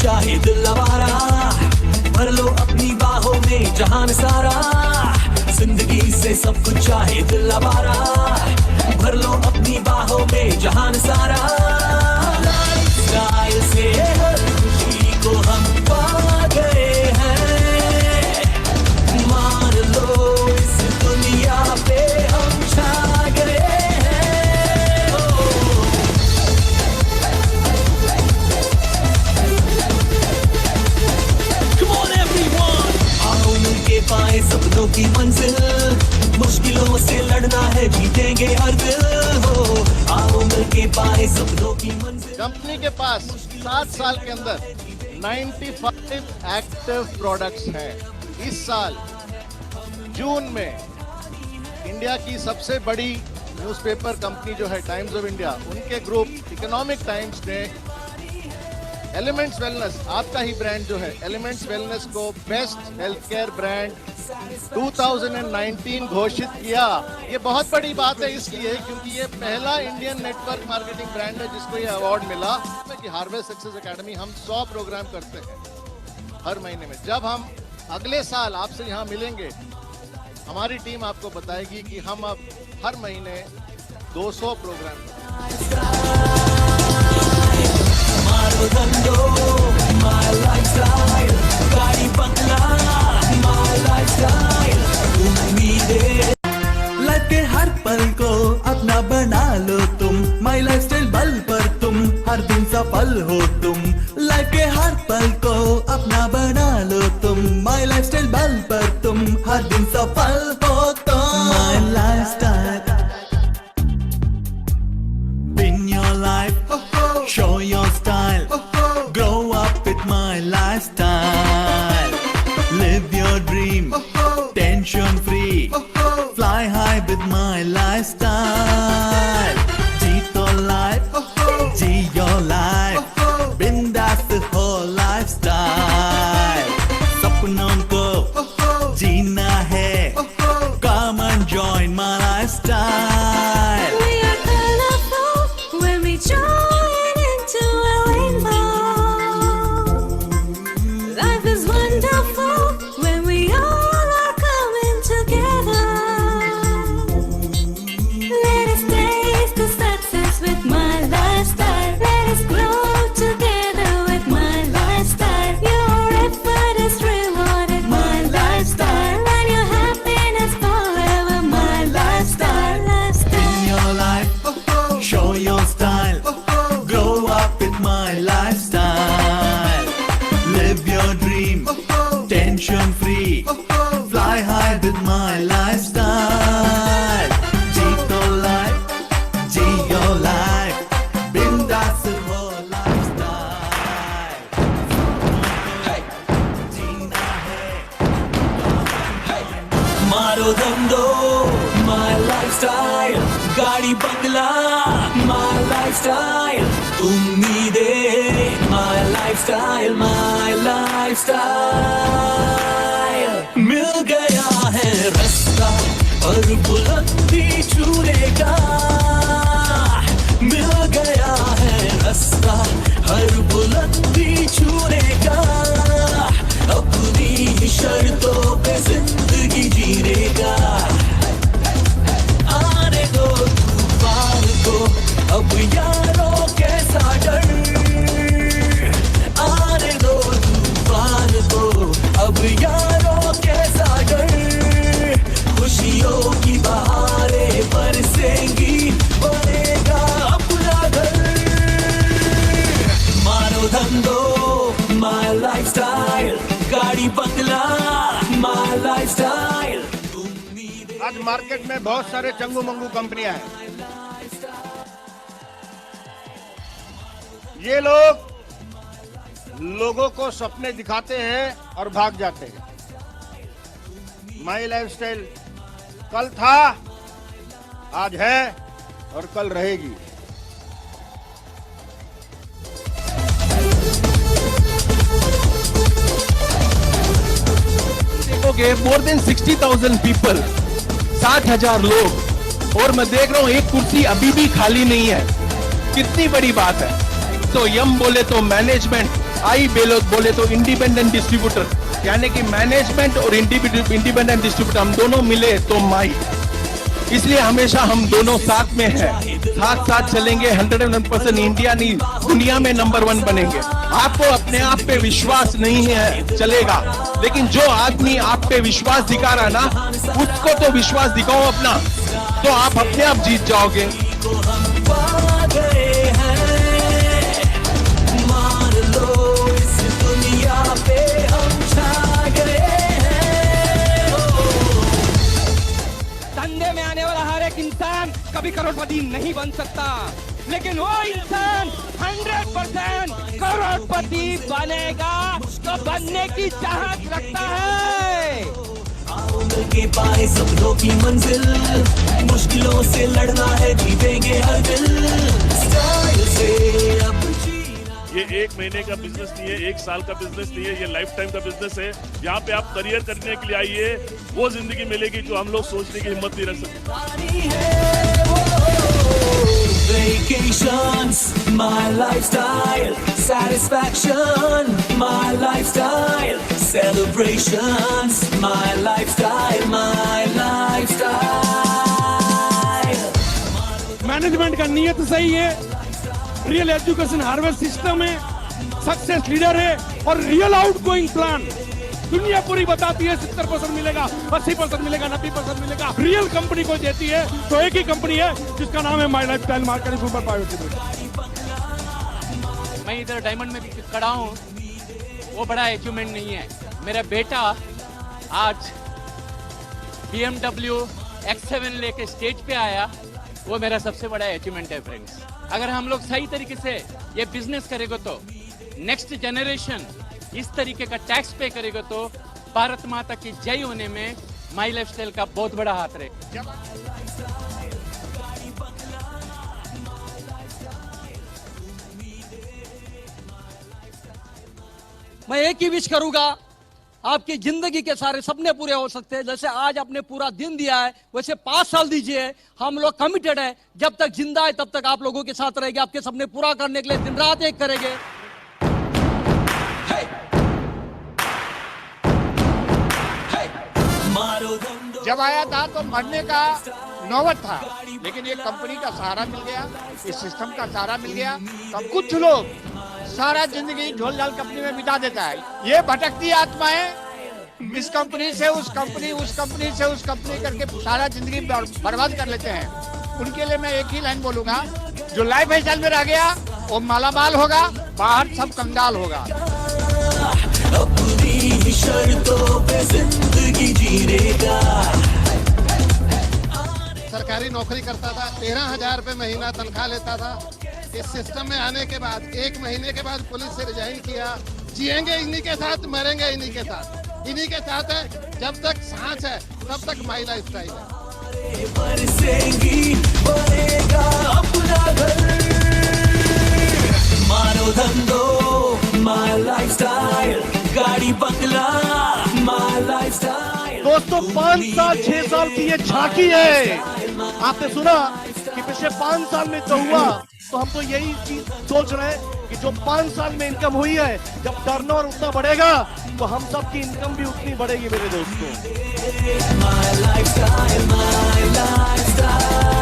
चाहे दिल आवारा, भर लो अपनी बाहों में जहान सारा। जिंदगी से सब कुछ चाहे दिल आवारा, भर लो अपनी बाहों में जहान सारा। लाइफस्टाइल से हर खुशी को हम पा गए हैं, मान लो इस दुनिया पे हम छा गए हैं। Come on everyone, आओ मिलके पाए सपनों की मंजिल, मुश्किलों से लड़ना है जीतेंगे हर दिल हो। आओ मिलके पाए सपनों की मंजिल। कंपनी के पास 7 साल के अंदर 95 एक्टिव प्रोडक्ट्स हैं। इस साल जून में इंडिया की सबसे बड़ी न्यूज़पेपर कंपनी जो है टाइम्स ऑफ इंडिया, उनके ग्रुप इकोनॉमिक टाइम्स ने एलिमेंट्स वेलनेस, आपका ही ब्रांड जो है एलिमेंट्स वेलनेस को बेस्ट हेल्थ केयर ब्रांड 2019 घोषित किया। ये बहुत बड़ी बात है इसलिए क्योंकि ये पहला इंडियन नेटवर्क मार्केटिंग ब्रांड है जिसको ये अवार्ड मिला। कि हार्वेस्ट सक्सेस एकेडमी हम 100 प्रोग्राम करते हैं हर महीने में। जब हम अगले साल आपसे यहाँ मिलेंगे, हमारी टीम आपको बताएगी कि हम अब हर महीने 200 प्रोग्राम मारो धंधो my lifestyle, गाड़ी बंगला my lifestyle, उम्मीदें। लाइफ के हर पल को अपना बना लो तुम, my lifestyle बल पर तुम हर दिन सफल हो तुम। लाइफ के हर पल को अपना बना लो तुम, my lifestyle बल पर तुम हर दिन सफल हो तुम। My lifestyle, win your life, show your style, grow up with my lifestyle. Live your dream, tension free, fly high with my lifestyle. जीतो life, जी your life, बिंदास हो lifestyle. सपनों को जीना है, come and join my lifestyle. We are colorful when we join into a rainbow. Life is wonderful when we all are coming together. Let us taste the success with my lifestyle. Let us grow together with my lifestyle. Your effort is rewarded, my lifestyle, and your happiness forever, my lifestyle. In your life, show your style, grow up with my lifestyle. Live your dream, tension free, fly high with my lifestyle. जीतो life, ji your life, बिंदास हो lifestyle. जीना है, मारो धंधो my lifestyle, गाड़ी बंगला my lifestyle, उम्मीदें my lifestyle, my lifestyle. मिल गया है रास्ता और बुलंदी छूने का, मिल गया है रास्ता हर बुलंदी छूने का। अपनी ही शर्तों पे जिंदगी जीने का, आने दो तूफान को अब यारों कैसा डर, आने दो तूफान को अब यारों कैसा डर। खुशियों की बहारें बरसेंगी, बनेगा अपना घर। मारो धंधो my lifestyle, गाड़ी बंगला my lifestyle। आज मार्केट में बहुत सारे चंगू मंगू कंपनियां हैं। ये लोग लोगों को सपने दिखाते हैं और भाग जाते हैं। माई लाइफस्टाइल कल था, आज है और कल रहेगी। देखोगे मोर देन 60,000 पीपल, 60,000 लोग, और मैं देख रहा हूं एक कुर्सी अभी भी खाली नहीं है। कितनी बड़ी बात है। तो यम बोले तो मैनेजमेंट आई बोले तो इंडिपेंडेंट डिस्ट्रीब्यूटर, यानी कि मैनेजमेंट और इंडिपेंडेंट डिस्ट्रीब्यूटर हम दोनों मिले तो माई। इसलिए हमेशा हम दोनों साथ में हैं, साथ साथ चलेंगे। 101% इंडिया नहीं दुनिया में नंबर 1 बनेंगे। आपको अपने आप पे विश्वास नहीं है चलेगा, लेकिन जो आदमी आप पे विश्वास दिखा रहा ना, उसको तो विश्वास दिखाओ अपना, तो आप अपने आप जीत जाओगे। धंधे में आने वाला हर एक इंसान कभी करोड़पति नहीं बन सकता, लेकिन वो इंसान 100% करोड़पति बनेगा तो बनने की चाहत रखता है। आओ मिलके पाए सपनों की मंजिल, मुश्किलों से लड़ना है, जीतेंगे हर दिल, स्टाइल से अब ये 1 महीने का बिजनेस नहीं है, 1 साल का बिजनेस नहीं है, ये लाइफ टाइम का बिजनेस है। यहाँ पे आप करियर करने के लिए आइए, वो जिंदगी मिलेगी जो हम लोग सोचने की हिम्मत नहीं रख सकते। Vacations, my lifestyle, satisfaction, my lifestyle, celebrations, my lifestyle, my lifestyle. Management का नियत सही है, रियल एजुकेशन हार्वेस्ट सिस्टम है, सक्सेस लीडर है और रियल आउटगोइंग प्लान। दुनिया पूरी बताती है 70% मिलेगा, 80% मिलेगा, 90% मिलेगा। रियल कंपनी को देती है तो एक ही कंपनी है जिसका नाम है my lifestyle marketing super private limited. मैं इधर डायमंड में खड़ा हूँ, वो बड़ा अचीवमेंट नहीं है। मेरा बेटा आज BMW X7 लेके स्टेज पे आया, वो मेरा सबसे बड़ा अचीवमेंट है फ्रेंड्स। अगर हम लोग सही तरीके से ये बिजनेस करेंगे तो नेक्स्ट जनरेशन इस तरीके का टैक्स पे करेगा तो भारत माता की जय होने में माई लाइफस्टाइल का बहुत बड़ा हाथ रहे। मैं एक ही विश करूंगा, आपकी जिंदगी के सारे सपने पूरे हो सकते हैं। जैसे आज आपने पूरा दिन दिया है, वैसे 5 साल दीजिए। हम लोग कमिटेड है, जब तक जिंदा है तब तक आप लोगों के साथ रहेंगे, आपके सपने पूरा करने के लिए दिन रात एक करेंगे। जब आया था तो मरने का नौबत था, लेकिन ये कंपनी का सहारा मिल गया, इस सिस्टम का सहारा मिल गया। तो कुछ लोग सारा जिंदगी झोल झाल कंपनी में बिता देता है। ये भटकती आत्माएं इस कंपनी से उस कंपनी, उस कंपनी से उस कंपनी करके सारा जिंदगी बर्बाद कर लेते हैं। उनके लिए मैं एक ही लाइन बोलूंगा, जो लाइफ स्टाइल में रह गया वो मालामाल होगा, बाहर सब कंगाल होगा। अपनी शर्तों पे जिंदगी जीनेगा। सरकारी नौकरी करता था, 13,000 रुपये महीना तनख्वाह लेता था। इस सिस्टम में आने के बाद 1 महीने के बाद पुलिस से रिजाइन किया। जिएंगे इन्हीं के साथ, मरेंगे इन्हीं के साथ, इन्हीं के साथ है। जब तक सांस है तब तक माई लाइफस्टाइल है। बरसेंगी बनेगा अपना घर, मानो धंधो माय लाइफस्टाइल, गाड़ी बंगला माय लाइफस्टाइल। दोस्तों 5 साल 6 साल की ये झांकी है। आपने सुना कि पिछले 5 साल में जो हुआ, तो हम तो यही चीज सोच रहे हैं कि जो 5 साल में इनकम हुई है, जब टर्नओवर उतना बढ़ेगा तो हम सब की इनकम भी उतनी बढ़ेगी मेरे दोस्तों। My lifestyle, my lifestyle.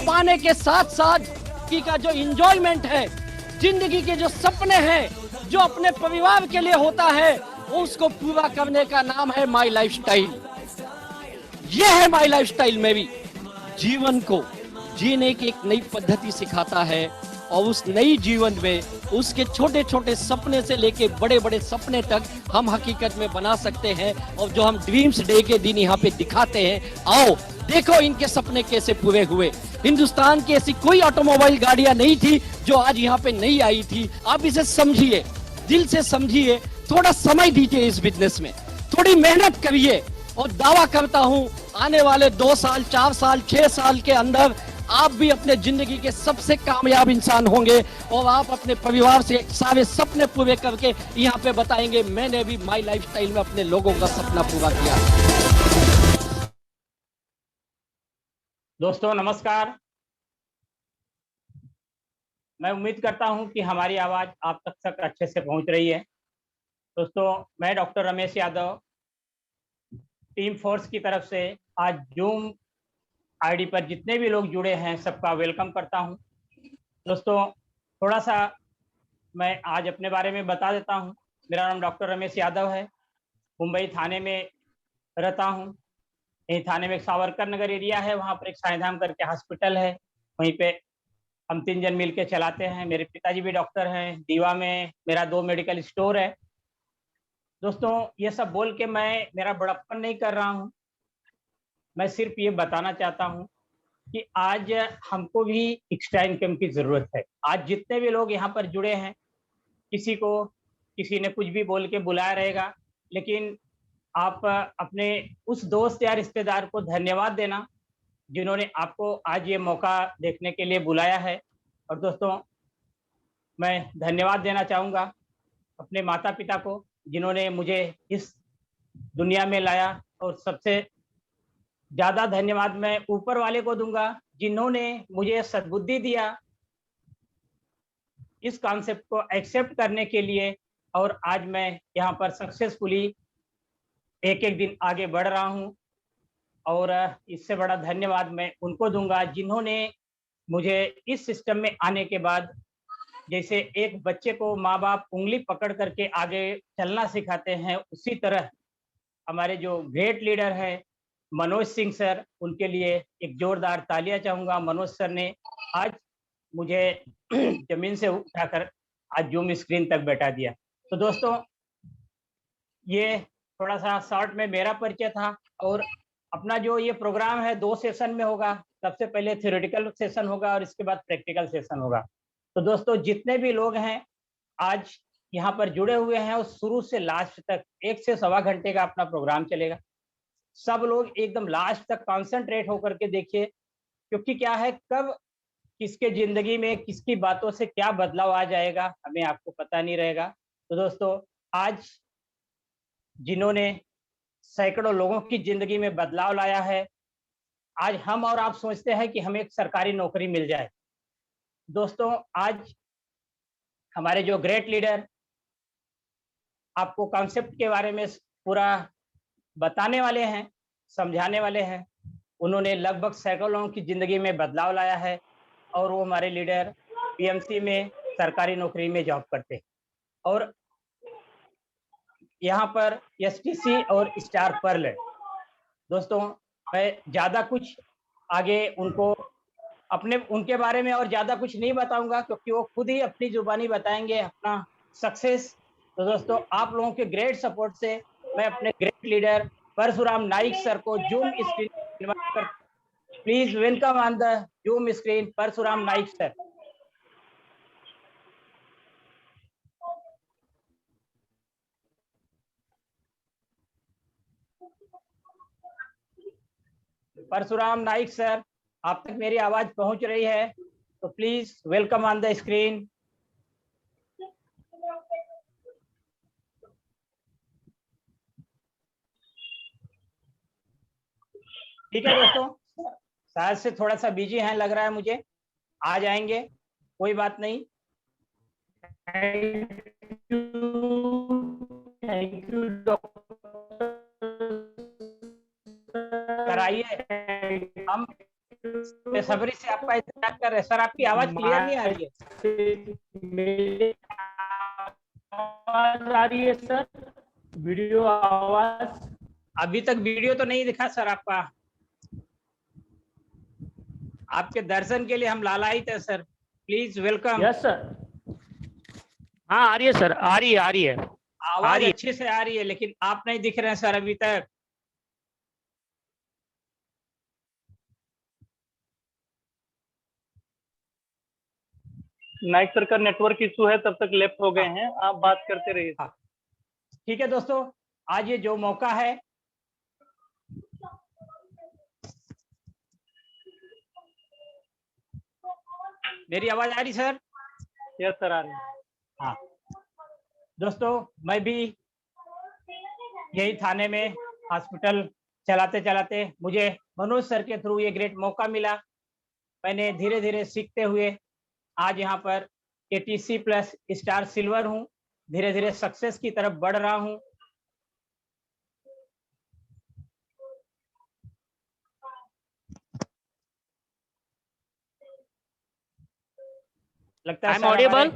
पाने के साथ साथ की का जो इंजॉयमेंट है, जिंदगी के जो सपने हैं, जो अपने परिवार के लिए होता है, उसको पूरा करने का नाम है माई लाइफस्टाइल। यह है माई लाइफस्टाइल में भी जीवन को जीने की एक नई पद्धति सिखाता है, और उस नई जीवन में उसके छोटे छोटे सपने से लेके बड़े बड़े सपने तक हम हकीकत में बना सकते हैं। और जो हम ड्रीम्स डे के दिन यहाँ पे दिखाते हैं, आओ देखो इनके सपने कैसे पूरे हुए। हिंदुस्तान की ऐसी कोई ऑटोमोबाइल गाड़ियां नहीं थी जो आज यहाँ पे नहीं आई थी। आप इसे समझिए, दिल से समझिए, थोड़ा समय दीजिए इस बिजनेस में, थोड़ी मेहनत करिए, और दावा करता हूं आने वाले 2 साल, 4 साल, 6 साल के अंदर आप भी अपने जिंदगी के सबसे कामयाब इंसान होंगे, और आप अपने परिवार से सारे सपने पूरे करके यहाँ पे बताएंगे मैंने भी माई लाइफस्टाइल में अपने लोगों का सपना पूरा किया। दोस्तों नमस्कार। मैं उम्मीद करता हूं कि हमारी आवाज आप तक अच्छे से पहुंच रही है। दोस्तों मैं doctor Ramesh Yadav team force की तरफ से आज जूम आईडी पर जितने भी लोग जुड़े हैं सबका वेलकम करता हूं। दोस्तों थोड़ा सा मैं आज अपने बारे में बता देता हूं। मेरा नाम डॉक्टर रमेश यादव है, मुंबई थाने में रहता हूं। यही थाने में एक सावरकर नगर एरिया है, वहाँ पर एक साईधाम करके हॉस्पिटल है, वहीं पे हम 3 जन मिल के चलाते हैं। मेरे पिताजी भी डॉक्टर हैं। दीवा में मेरा 2 मेडिकल स्टोर है। दोस्तों ये सब बोल के मैं मेरा बड़प्पन नहीं कर रहा हूँ, मैं सिर्फ ये बताना चाहता हूँ कि आज हमको भी एक्स्ट्रा इनकम की ज़रूरत है। आज जितने भी लोग यहाँ पर जुड़े हैं, किसी ने कुछ भी बोल के बुलाया रहेगा, लेकिन आप अपने उस दोस्त या रिश्तेदार को धन्यवाद देना जिन्होंने आपको आज ये मौका देखने के लिए बुलाया है। और दोस्तों मैं धन्यवाद देना चाहूँगा अपने माता पिता को जिन्होंने मुझे इस दुनिया में लाया, और सबसे ज़्यादा धन्यवाद मैं ऊपर वाले को दूंगा जिन्होंने मुझे सद्बुद्धि दिया इस कॉन्सेप्ट को एक्सेप्ट करने के लिए, और आज मैं यहाँ पर सक्सेसफुली एक एक दिन आगे बढ़ रहा हूँ। और इससे बड़ा धन्यवाद मैं उनको दूंगा जिन्होंने मुझे इस सिस्टम में आने के बाद, जैसे एक बच्चे को माँ बाप उंगली पकड़ करके आगे चलना सिखाते हैं, उसी तरह हमारे जो ग्रेट लीडर है मनोज सिंह सर, उनके लिए एक जोरदार तालियां चाहूँगा। मनोज सर ने आज मुझे जमीन से उठाकर आज जूम स्क्रीन तक बैठा दिया। तो दोस्तों ये थोड़ा सा शॉर्ट में मेरा परिचय था, और अपना जो ये प्रोग्राम है 2 सेशन में होगा। सबसे पहले थ्योरेटिकल सेशन होगा और इसके बाद प्रैक्टिकल सेशन होगा। तो दोस्तों जितने भी लोग हैं आज यहाँ पर जुड़े हुए हैं, और शुरू से लास्ट तक 1 से सवा घंटे का अपना प्रोग्राम चलेगा। सब लोग एकदम लास्ट तक कॉन्सेंट्रेट होकर के देखिए, क्योंकि क्या है कब किसके जिंदगी में किसकी बातों से क्या बदलाव आ जाएगा हमें आपको पता नहीं रहेगा। तो दोस्तों आज जिन्होंने सैकड़ों लोगों की जिंदगी में बदलाव लाया है, आज हम और आप सोचते हैं कि हमें एक सरकारी नौकरी मिल जाए। दोस्तों आज हमारे जो ग्रेट लीडर आपको कॉन्सेप्ट के बारे में पूरा बताने वाले हैं, समझाने वाले हैं, उन्होंने लगभग सैकड़ों लोगों की जिंदगी में बदलाव लाया है, और वो हमारे लीडर पीएमसी में सरकारी नौकरी में जॉब करते हैं, और यहाँ पर एसटीसी और स्टार पर्ल है। दोस्तों मैं ज़्यादा कुछ आगे उनके बारे में और ज़्यादा कुछ नहीं बताऊंगा, क्योंकि वो खुद ही अपनी जुबानी बताएंगे अपना सक्सेस। तो दोस्तों आप लोगों के ग्रेट सपोर्ट से मैं अपने great leader Parshuram Naik sir को जूम स्क्रीन पर please welcome on the zoom screen Parshuram Naik sir. Parshuram Naik sir, आप तक मेरी आवाज पहुंच रही है तो please welcome on the screen. ठीक है दोस्तों, शायद से थोड़ा सा बिजी हैं लग रहा है मुझे, आ जाएंगे, कोई बात नहीं। थैंक यू डॉक्टर, आइए हम बेसब्री से आपका इंतजार कर रहे हैं। सर आपकी आवाज क्लियर नहीं आ रही है। मेरी आवाज आ रही है सर? वीडियो आवाज अभी तक वीडियो तो नहीं दिखा सर आपका, आपके दर्शन के लिए हम लालायित है sir, please welcome. Yes sir. हाँ आ रही है सर, आ रही है। आवाज अच्छे से आ रही है, लेकिन आप नहीं दिख रहे हैं सर अभी तक। नाइक सर का नेटवर्क इशू है, तब तक लेफ्ट हो गए हैं, आप बात करते रहिए। हाँ। ठीक है दोस्तों, आज ये जो मौका है, मेरी आवाज आ रही सर? यस सर आ रही है। हाँ दोस्तों, मैं भी यही थाने में हॉस्पिटल चलाते चलाते मुझे मनोज सर के थ्रू ये ग्रेट मौका मिला। मैंने धीरे धीरे सीखते हुए आज यहाँ पर ATC प्लस स्टार सिल्वर हूँ, धीरे धीरे सक्सेस की तरफ बढ़ रहा हूँ। लगता है I am audible?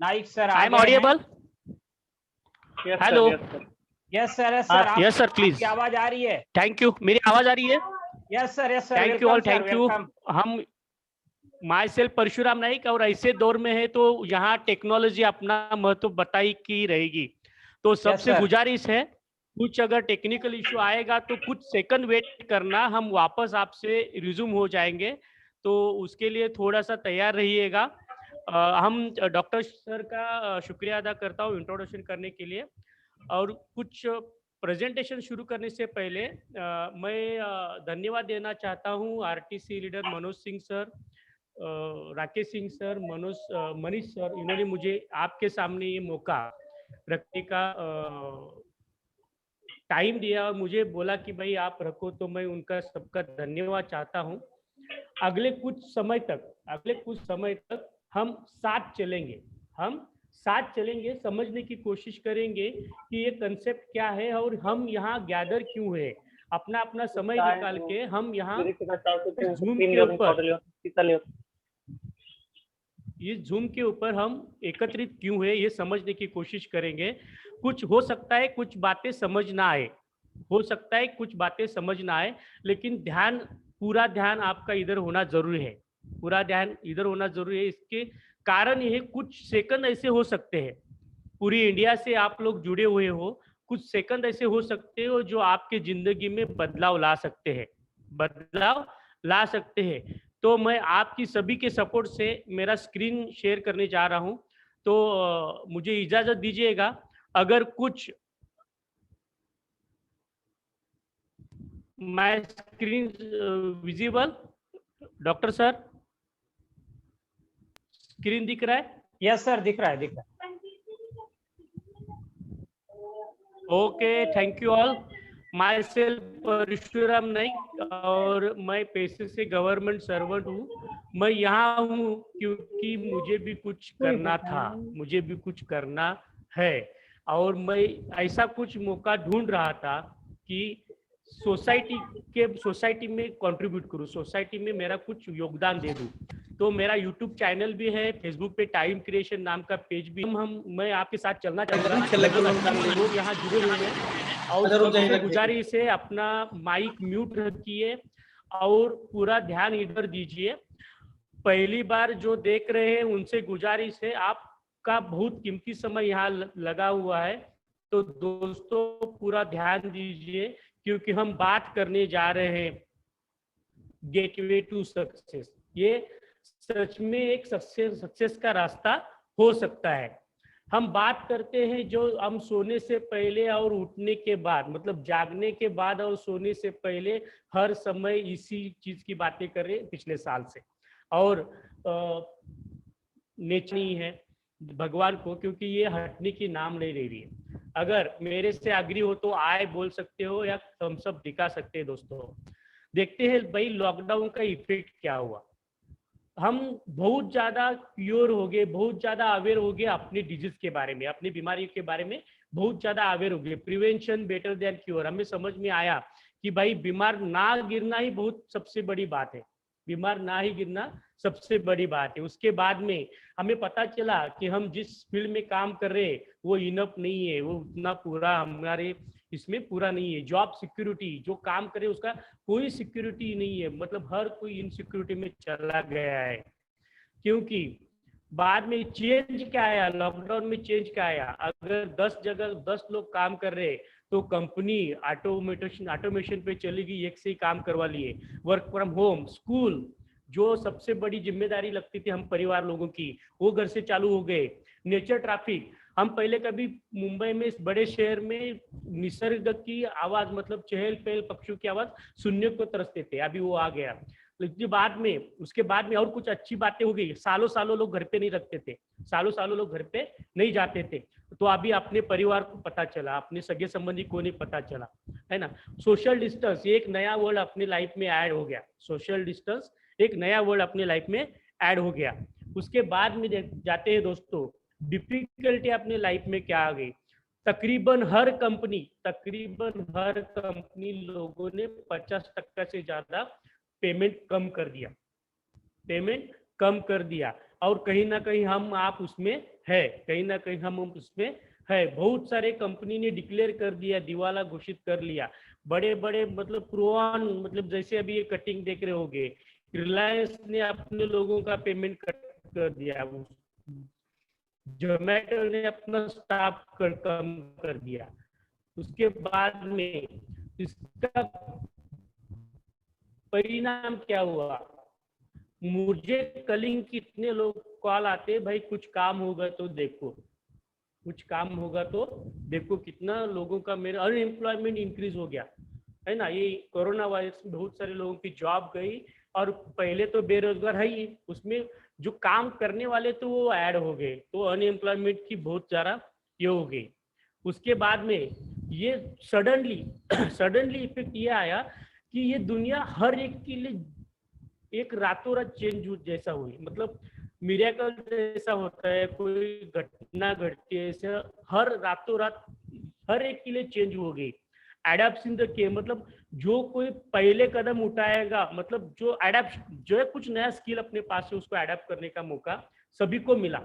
Naik sir I am audible? Hello. Yes sir, yes sir, yes sir please. आपकी आवाज आ रही है? थैंक यू, मेरी आवाज आ रही है? Yes sir, yes sir, thank you all, thank you. हम माई सेल्फ परशुराम नाइक, और ऐसे दौर में है तो यहाँ टेक्नोलॉजी अपना महत्व बताई की रहेगी। तो सबसे sir. गुजारिश है, कुछ अगर टेक्निकल इशू आएगा तो कुछ सेकंड वेट करना, हम वापस आपसे रिज्यूम हो जाएंगे, तो उसके लिए थोड़ा सा तैयार रहिएगा। हम डॉक्टर सर का शुक्रिया अदा करता हूँ इंट्रोडक्शन करने के लिए। और कुछ प्रेजेंटेशन शुरू करने से पहले मैं धन्यवाद देना चाहता हूँ RTC leader Manoj Singh sir, Rakesh Singh sir, Manish sir. इन्होंने मुझे आपके सामने ये मौका रखने का टाइम दिया और मुझे बोला कि भाई आप रखो, तो मैं उनका सबका धन्यवाद चाहता हूँ। अगले कुछ समय तक हम साथ चलेंगे, समझने की कोशिश करेंगे कि ये कंसेप्ट क्या है और हम यहाँ गैदर क्यों है। अपना अपना समय निकाल के हम यहाँ ज़ूम के ऊपर हम एकत्रित क्यों है, ये समझने की कोशिश करेंगे। कुछ हो सकता है कुछ बातें समझ ना आए, लेकिन पूरा ध्यान आपका इधर होना जरूरी है। इसके कारण ये कुछ सेकंड ऐसे हो सकते हैं, पूरी इंडिया से आप लोग जुड़े हुए हो, कुछ सेकंड ऐसे हो सकते हो जो आपके जिंदगी में बदलाव ला सकते हैं। तो मैं आपकी सभी के सपोर्ट से मेरा स्क्रीन शेयर करने जा रहा हूं, तो मुझे इजाजत दीजिएगा। अगर कुछ my screen visible, doctor sir screen दिख रहा है? यस सर, दिख रहा है। Okay, thank you all. Myself Parshuram Naik, और मैं पैसे से गवर्नमेंट सर्वेंट हूँ। मैं यहाँ हूँ क्योंकि मुझे भी कुछ करना है, और मैं ऐसा कुछ मौका ढूंढ रहा था कि सोसाइटी में कंट्रीब्यूट करूँ, सोसाइटी में मेरा कुछ योगदान दे दूँ। तो मेरा यूट्यूब चैनल भी है, फेसबुक पे टाइम क्रिएशन नाम का पेज भी। मैं आपके साथ चलना चाहूँगा, लोग यहाँ जुड़े हुए हैं, और गुजारिश है अपना माइक म्यूट रखिए और पूरा ध्यान इधर दीजिए। पहली बार जो देख रहे हैं उनसे गुजारिश है, आपका बहुत कीमती समय यहाँ लगा हुआ है, तो दोस्तों पूरा ध्यान दीजिए, क्योंकि हम बात करने जा रहे हैं गेटवे टू सक्सेस। ये सच में एक सक्सेस का रास्ता हो सकता है। हम बात करते हैं जो हम सोने से पहले और उठने के बाद, मतलब जागने के बाद और सोने से पहले हर समय इसी चीज की बातें कर रहे हैं पिछले साल से। और नेचनी है भगवान को, क्योंकि ये हटने की नाम नहीं ले रही है। अगर मेरे से एग्री हो तो आए बोल सकते हो या हम सब दिखा सकते हैं। दोस्तों देखते हैं भाई लॉकडाउन का इफेक्ट क्या हुआ। हम बहुत ज्यादा क्योर हो गए, बहुत ज्यादा अवेयर हो गए अपने डिजीज के बारे में, अपनी बीमारियों के बारे में बहुत ज्यादा अवेयर हो गए। Prevention better than cure. हमें समझ में आया कि भाई बीमार ना गिरना ही बहुत सबसे बड़ी बात है, बीमार ना ही गिरना सबसे बड़ी बात है। उसके बाद में हमें पता चला कि हम जिस फील्ड में काम कर रहे हैं वो इनफ नहीं है, वो उतना पूरा हमारे इसमें पूरा नहीं है। जॉब सिक्योरिटी, जो काम करे उसका कोई सिक्योरिटी नहीं है, मतलब हर कोई इनसिक्योरिटी में चला गया है। क्योंकि बाद में चेंज क्या आया, लॉकडाउन में चेंज क्या आया, अगर 10 जगह 10 लोग काम कर रहे तो कंपनी ऑटोमेशन पे चलेगी, एक से ही काम करवा लिए। वर्क फ्रॉम होम, स्कूल, जो सबसे बड़ी जिम्मेदारी लगती थी हम परिवार लोगों की, वो घर से चालू हो गए। नेचर ट्रैफिक, हम पहले कभी मुंबई में, इस बड़े शहर में निसर्ग की आवाज, मतलब चहल पहल पक्षियों की आवाज सुनने को तरसते थे, अभी वो आ गया। उसके बाद में और कुछ अच्छी बातें हो गई। सालों सालों लोग घर पे नहीं रखते थे, सालों सालों लोग घर पे नहीं जाते थे, तो अभी अपने परिवार को पता चला, अपने सगे संबंधी को नहीं पता चला, है ना। सोशल डिस्टेंस, एक नया वर्ड अपने लाइफ में ऐड हो गया। सोशल डिस्टेंस एक नया वर्ड अपने लाइफ में ऐड हो गया। उसके बाद में जाते हैं दोस्तों, डिफिकल्टी अपने लाइफ में क्या आ गई। तकरीबन हर कंपनी लोगों ने 50% से ज्यादा पेमेंट कम कर दिया, और कहीं ना कहीं हम आप उसमें है, बहुत सारे कंपनी ने डिक्लेयर कर दिया, दिवाला घोषित कर लिया। बड़े बड़े मतलब प्रोन, मतलब जैसे अभी ये कटिंग देख रहे होंगे, रिलायंस ने अपने लोगों का पेमेंट कट कर दिया, जोमेटो ने अपना स्टाफ कम कर दिया। उसके बाद में इसका परिणाम क्या हुआ, मुझे कलिंग कितने लोग कॉल आते, भाई कुछ काम होगा तो देखो, कितना लोगों का मेरा अनएम्प्लॉयमेंट इंक्रीज हो गया, है ना। ये कोरोना वायरस में बहुत सारे लोगों की जॉब गई, और पहले तो बेरोजगार है ही, उसमें जो काम करने वाले तो वो ऐड हो गए, तो अनएम्प्लॉयमेंट की बहुत ज्यादा ये हो गई। उसके बाद में ये सडनली इफेक्ट ये आया कि ये दुनिया हर एक के लिए एक रातों रात चेंज जैसा हुई, मतलब मिरेकल जैसा होता है, कोई घटना घटती है, ऐसा हर रातों रात हर एक के लिए चेंज हो गई। एडप्ट इन द के, मतलब जो कोई पहले कदम उठाएगा, मतलब जो है कुछ नया स्किल अपने पास है, उसको एडेप्ट करने का मौका सभी को मिला।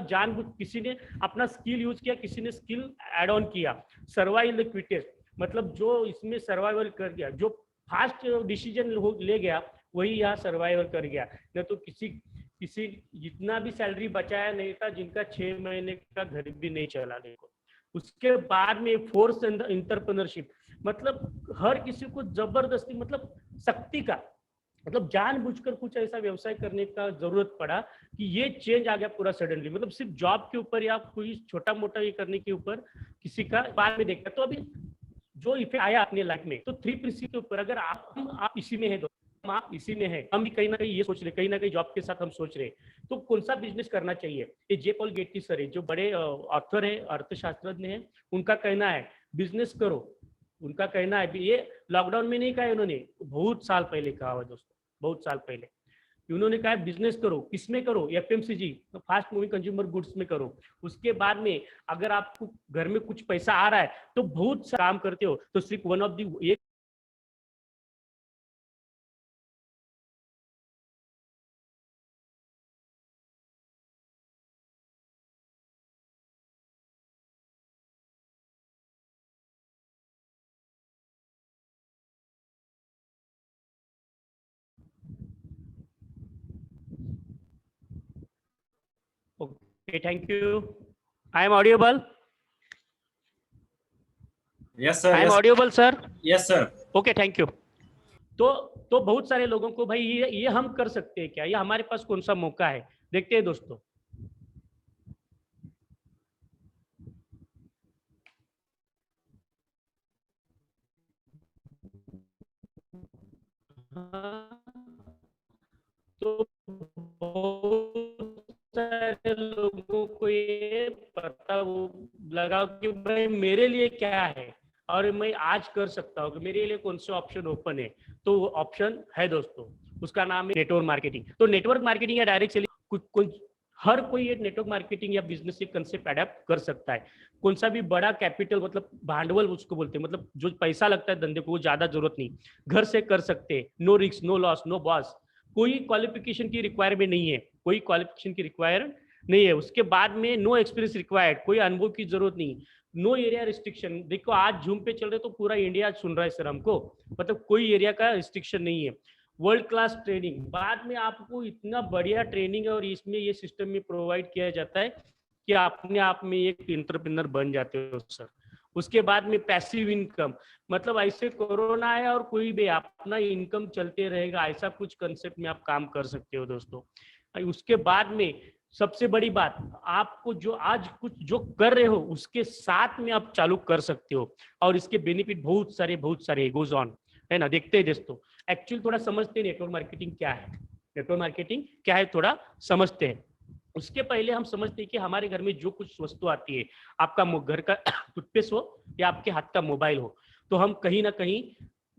जानबूझ किसी ने अपना स्किल यूज किया, किसी ने स्किल एड ऑन किया। सर्वाइव द क्विटेस्ट, मतलब जो इसमें सर्वाइवल कर गया, जो फास्ट डिसीजन ले गया, वही यहाँ सर्वाइवल कर गया। न तो किसी जितना भी सैलरी बचाया नहीं था, जिनका 6 महीने का घर भी नहीं चला। देखो उसके बाद में फोर्स एंटरप्रेन्योरशिप, मतलब हर किसी को जबरदस्ती, मतलब शक्ति का, मतलब जानबूझकर कुछ ऐसा व्यवसाय करने का जरूरत पड़ा कि ये चेंज आ गया पूरा सडनली। मतलब सिर्फ जॉब के ऊपर या कोई छोटा मोटा ये करने के ऊपर किसी का बाद में देखा, तो अभी जो इफेक्ट आया अपने लाइफ में, तो 3 प्रिंसिपल के ऊपर अगर आप इसी में है, आप इसी में है, हम भी कहीं ना कहीं ये सोच रहे, कहीं ना कहीं जॉब के साथ हम सोच रहे, तो कौन सा बिजनेस करना चाहिए। ये जे पॉल गेटी सर है, जो बड़े ऑथर है, अर्थशास्त्रज्ञ हैं, उनका कहना है बिजनेस करो। उनका कहना है, ये लॉकडाउन में नहीं कहा उन्होंने, बहुत साल पहले कहा हुआ दोस्तों, बहुत साल पहले उन्होंने कहा बिजनेस करो। किसमें करो, FMCG, fast moving consumer goods में करो। उसके बाद में अगर आपको घर में कुछ पैसा आ रहा है तो बहुत सा काम करते हो, तो सिर्फ वन ऑफ दी एक Okay, thank you. I am audible. Yes sir. I am audible sir. Yes sir. Okay, thank you. तो बहुत सारे लोगों को भाई ये हम कर सकते हैं क्या, ये हमारे पास कौन सा मौका है, देखते हैं दोस्तों। तो बहुत सारे लोगों को ये पता लगा कि भाई मेरे लिए क्या है और मैं आज कर सकता हूँ, कि मेरे लिए कौन सा ऑप्शन ओपन है। तो वो ऑप्शन है दोस्तों, उसका नाम है नेटवर्क मार्केटिंग। तो नेटवर्क मार्केटिंग या डायरेक्ट सेलिंग, हर कोई एक नेटवर्क मार्केटिंग या बिजनेस के कंसेप्ट अडेप्ट कर सकता है। कौन सा भी बड़ा कैपिटल, मतलब भांडवल उसको बोलते हैं, मतलब जो पैसा लगता है धंधे को, वो ज्यादा जरूरत नहीं, घर से कर सकते हैं, no risk, no loss, no boss. कोई क्वालिफिकेशन की रिक्वायरमेंट नहीं है, कोई क्वालिफिकेशन की रिक्वायरमेंट नहीं है। उसके बाद में नो एक्सपीरियंस रिक्वायर्ड, कोई अनुभव की जरूरत नहीं। नो एरिया रिस्ट्रिक्शन, देखो आज जूम पे चल रहे तो पूरा इंडिया सुन रहा है सर हमको, मतलब कोई एरिया का रिस्ट्रिक्शन नहीं है। वर्ल्ड क्लास ट्रेनिंग, बाद में आपको इतना बढ़िया ट्रेनिंग है और इसमें ये सिस्टम में प्रोवाइड किया जाता है कि अपने आप में एक एंटरप्रेन्योर बन जाते हो सर। उसके बाद में पैसिव इनकम, मतलब ऐसे कोरोना आया और कोई भी अपना इनकम चलते रहेगा, ऐसा कुछ कंसेप्ट में आप काम कर सकते हो दोस्तों। उसके बाद में सबसे बड़ी बात, आपको जो आज कुछ जो कर रहे हो उसके साथ में आप चालू कर सकते हो, और इसके बेनिफिट बहुत सारे गोज ऑन, है ना। देखते हैं दोस्तों, एक्चुअली थोड़ा समझते हैं नेटवर्क मार्केटिंग क्या है, नेटवर्क मार्केटिंग क्या है थोड़ा समझते हैं। उसके पहले हम समझते हैं कि हमारे घर में जो कुछ वस्तु आती है, आपका घर का टूथपेस्ट हो या आपके हाथ का मोबाइल हो, तो हम कहीं ना कहीं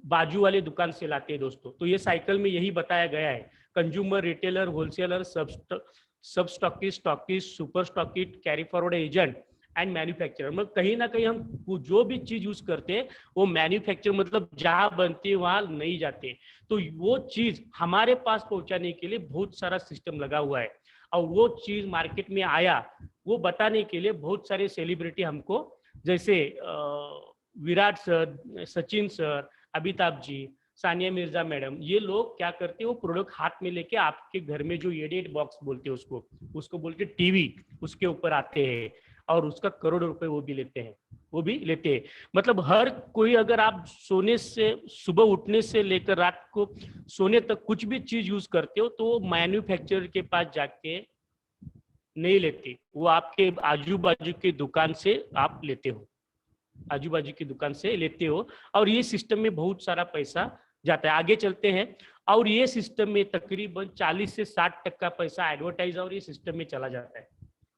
बाजू वाले दुकान से लाते हैं दोस्तों। तो ये साइकिल में यही बताया गया है, कंज्यूमर, रिटेलर, होलसेलर, सब stockist, super stockist, carry forward agent and manufacturer. मतलब कहीं ना कहीं हम जो भी चीज यूज करते हैं वो मैन्युफैक्चर, मतलब जहां बनती है वहां नहीं जाते, तो वो चीज हमारे पास पहुंचाने के लिए बहुत सारा सिस्टम लगा हुआ है। और वो चीज मार्केट में आया वो बताने के लिए बहुत सारे सेलिब्रिटी हमको, जैसे Virat sir, Sachin sir, Amitabh ji, Sania Mirza madam, ये लोग क्या करते हैं, वो प्रोडक्ट हाथ में लेके आपके घर में जो एडिट बॉक्स बोलते हैं उसको बोलते हैं टीवी, उसके ऊपर आते हैं और उसका करोड़ों रुपए वो भी लेते हैं। मतलब हर कोई, अगर आप सोने से, सुबह उठने से लेकर रात को सोने तक कुछ भी चीज यूज करते हो तो मैन्युफैक्चरर के पास जाके नहीं लेते, वो आपके आजू बाजू की दुकान से आप लेते हो, आजू बाजू की दुकान से लेते हो। और ये सिस्टम में बहुत सारा पैसा जाता है। आगे चलते हैं, और ये सिस्टम में तकरीबन 40 से 60% पैसा एडवर्टाइज और ये सिस्टम में चला जाता है,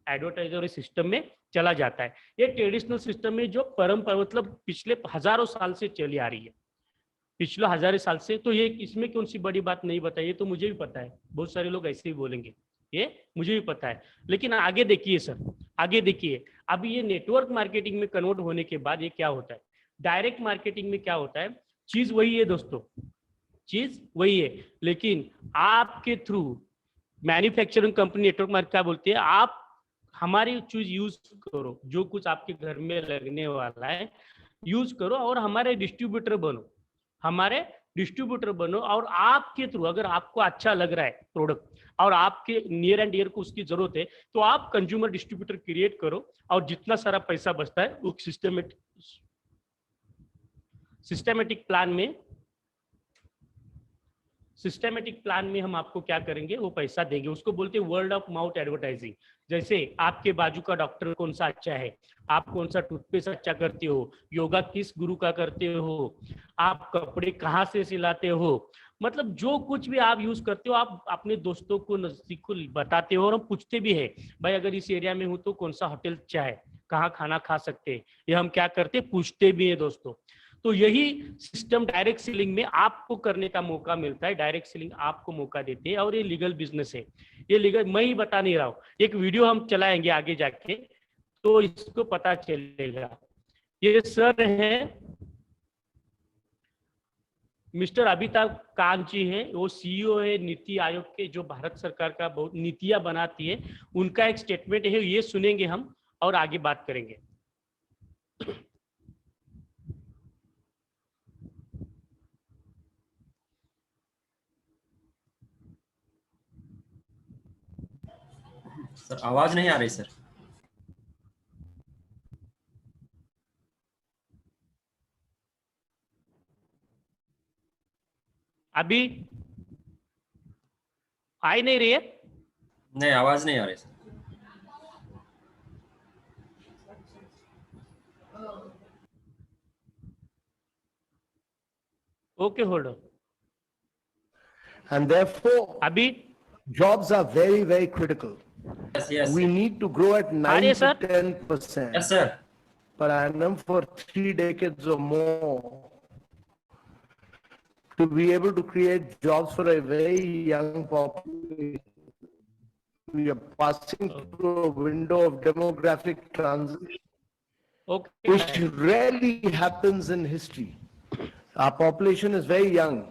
एडवर्टाइजर सिस्टम में चला जाता है। ये ट्रेडिशनल सिस्टम में जो परंपरा, मतलब पिछले हजारों साल से चली आ रही है, पिछले हजारों साल से। तो ये इसमें कौन सी बड़ी बात नहीं बताई, ये तो मुझे भी पता है, बहुत सारे लोग ऐसे ही बोलेंगे, ये मुझे भी पता है। लेकिन आगे देखिए सर, आगे देखिए, अब ये नेटवर्क मार्केटिंग में कन्वर्ट होने के बाद ये क्या होता है, डायरेक्ट मार्केटिंग में क्या होता है, चीज वही है दोस्तों, चीज वही है, लेकिन आपके through manufacturing company network market क्या बोलती है, आप हमारी चीज यूज करो, जो कुछ आपके घर में लगने वाला है यूज करो और हमारे डिस्ट्रीब्यूटर बनो, हमारे डिस्ट्रीब्यूटर बनो। और आपके थ्रू अगर आपको अच्छा लग रहा है प्रोडक्ट और आपके नियर एंड डियर को उसकी जरूरत है, तो आप कंज्यूमर डिस्ट्रीब्यूटर क्रिएट करो, और जितना सारा पैसा बचता है वो सिस्टमेटिक प्लान में हम आपको क्या करेंगे, वो पैसा देंगे। उसको बोलते हैं वर्ड ऑफ माउथ एडवर्टाइजिंग। जैसे आपके बाजू का डॉक्टर कौन सा अच्छा है, आप कौन सा टूथपेस्ट अच्छा करते हो, योगा किस गुरु का करते हो, आप कपड़े कहाँ से सिलाते हो, मतलब जो कुछ भी आप यूज करते हो आप अपने दोस्तों को, नजदीक को बताते हो। और हम पूछते भी है, भाई अगर इस एरिया में हूँ तो कौन सा होटल अच्छा है, कहाँ खाना खा सकते हैं, ये हम क्या करते, पूछते भी है दोस्तों। तो यही सिस्टम डायरेक्ट सेलिंग में आपको करने का मौका मिलता है, डायरेक्ट सेलिंग आपको मौका देते हैं, और ये लीगल बिजनेस है, ये लीगल, मैं ही बता नहीं रहा हूँ, एक वीडियो हम चलाएंगे आगे जाके तो इसको पता चलेगा। ये सर है मिस्टर अमिताभ कांत जी हैं, वो सीईओ है नीति आयोग के, जो भारत सरकार का बहुत नीतियां बनाती है, उनका एक स्टेटमेंट है, ये सुनेंगे हम और आगे बात करेंगे। सर आवाज नहीं आ रही सर। अभी आई नहीं रही है? नहीं, आवाज नहीं आ रही sir. Okay, hold on. And therefore, Abhi, jobs are very, very critical. Yes. We need to grow at 9 Yes, to sir. 10% Yes, sir. per annum for 3 decades or more to be able to create jobs for a very young population. We are passing through a window of demographic transition, okay. which rarely happens in history. Our population is very young.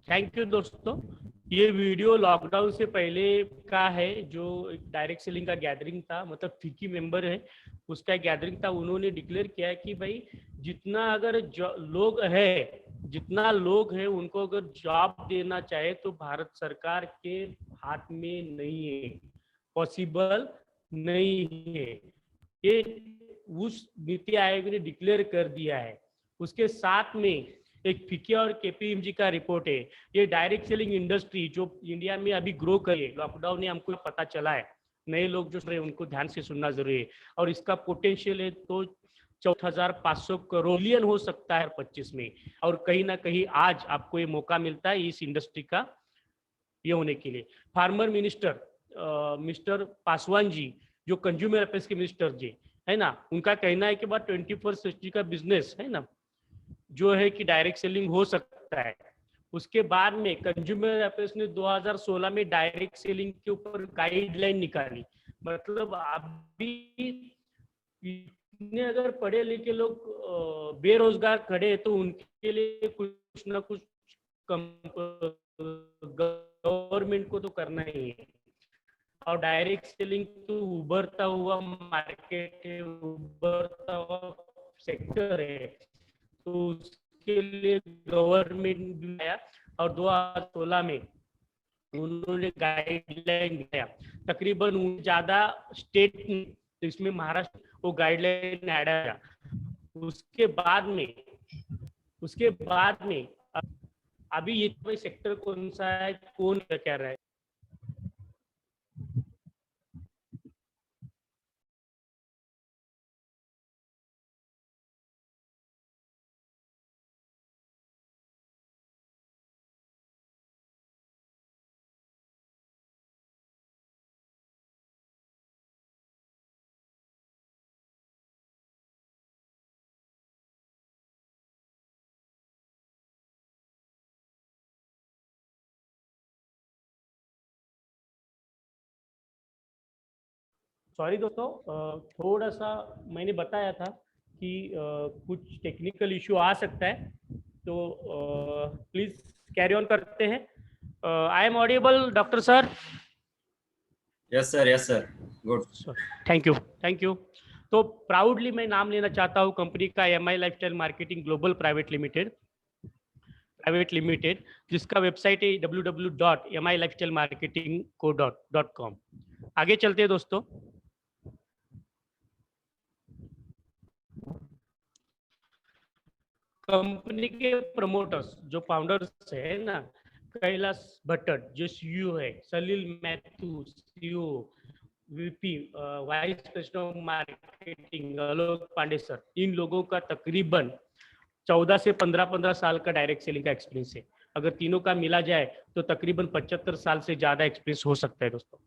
Thank you दोस्तों, ये video lockdown से पहले का है, जो एक direct selling का gathering था, मतलब फिक्की मेंबर है उसका गैदरिंग था। उन्होंने डिक्लेयर किया है कि भाई जितना अगर लोग हैं उनको अगर जॉब देना चाहे तो भारत सरकार के हाथ में नहीं है, पॉसिबल नहीं है। ये उस नीति आयोग ने डिक्लेयर कर दिया है। उसके साथ में एक फिक्की और केपीएमजी का रिपोर्ट है। ये डायरेक्ट सेलिंग इंडस्ट्री जो इंडिया में अभी ग्रो करे, लॉकडाउन ने हमको पता चला है, नए लोग जो रहे उनको ध्यान से सुनना जरूरी है। और इसका पोटेंशियल है तो 14,500 करोड़ बिलियन हो सकता है 25 में। और कहीं ना कहीं आज आपको ये मौका मिलता है इस इंडस्ट्री का ये होने के लिए। Farmer minister mister Paswan ji जो कंज्यूमर अफेयर्स के मिनिस्टर जी है ना, उनका कहना है कि बाद 21st सेंचुरी का बिजनेस है ना जो है कि डायरेक्ट सेलिंग हो सकता है। उसके बाद में कंज्यूमर अफेयर्स ने 2016 में डायरेक्ट सेलिंग के ऊपर गाइडलाइन निकाली। मतलब अभी इतने अगर पढ़े लिखे लोग बेरोजगार खड़े हैं तो उनके लिए कुछ ना कुछ गवर्नमेंट को तो करना ही है। और डायरेक्ट सेलिंग तो उभरता हुआ मार्केट है, उभरता हुआ सेक्टर है, तो उसके लिए गवर्नमेंट भी आया और 2016 में उन्होंने गाइडलाइन दिया। तकरीबन ज्यादा स्टेट इसमें महाराष्ट्र वो गाइडलाइन ऐड आया। उसके बाद में अभी ये सेक्टर कौन सा है, कौन क्या रहा है। सॉरी दोस्तों, थोड़ा सा मैंने बताया था कि कुछ टेक्निकल इशू आ सकता है, तो प्लीज कैरी ऑन करते हैं। I am audible doctor sir? Yes sir, good. Thank you. तो प्राउडली मैं नाम लेना चाहता हूँ कंपनी का MI lifestyle marketing global private limited, जिसका वेबसाइट है www.milifestylemarketingco.com। आगे चलते हैं दोस्तों। कंपनी के प्रमोटर्स जो फाउंडर्स है ना, कैलाश भट्ट जो CEO है, Salil Matthew CEO, VP vice president of marketing Alok Pandey sir, इन लोगों का तकरीबन 14 से 15 साल का डायरेक्ट सेलिंग का एक्सपीरियंस है। अगर तीनों का मिला जाए तो तकरीबन 75 साल से ज्यादा एक्सपीरियंस हो सकता है दोस्तों।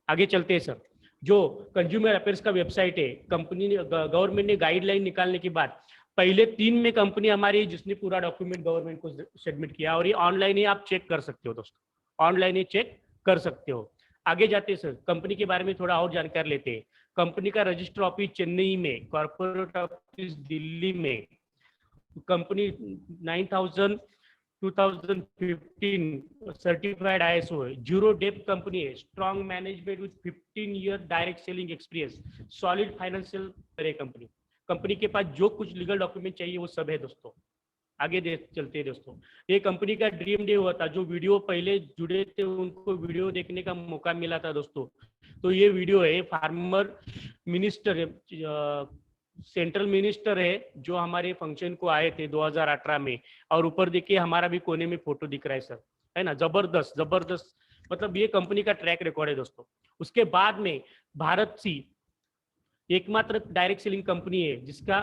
आगे चलते हैं सर। जो कंज्यूमर अफेयर्स का वेबसाइट है, कंपनी ने गवर्नमेंट ने गाइडलाइन निकालने के बाद पहले 3 में कंपनी हमारी जिसने पूरा डॉक्यूमेंट गवर्नमेंट को सबमिट किया, और ये ऑनलाइन ही आप चेक कर सकते हो दोस्तों, ऑनलाइन ही चेक कर सकते हो। आगे जाते हैं सर, कंपनी के बारे में थोड़ा और जानकारी लेते हैं। कंपनी का रजिस्टर ऑफिस चेन्नई में, कॉर्पोरेट ऑफिस दिल्ली में, कंपनी 2015 सर्टिफाइड ISO है, जीरो डेब्ट कंपनी है, strong management with 15 year direct selling experience, solid financial है कंपनी के पास जो कुछ लीगल डॉक्यूमेंट चाहिए वो सब है दोस्तों। आगे चलते हैं दोस्तों। ये कंपनी का ड्रीम डे हुआ था, जो वीडियो पहले जुड़े थे उनको वीडियो देखने का मौका मिला था दोस्तों। तो ये वीडियो है, फार्मर मिनिस्टर सेंट्रल मिनिस्टर है जो हमारे फंक्शन को आए थे 2018 में, और ऊपर देखिए हमारा भी कोने में फोटो दिख रहा है सर, है ना। जबरदस्त मतलब ये कंपनी का ट्रैक रिकॉर्ड है दोस्तों। उसके बाद में भारत सी एकमात्र डायरेक्ट सेलिंग कंपनी है जिसका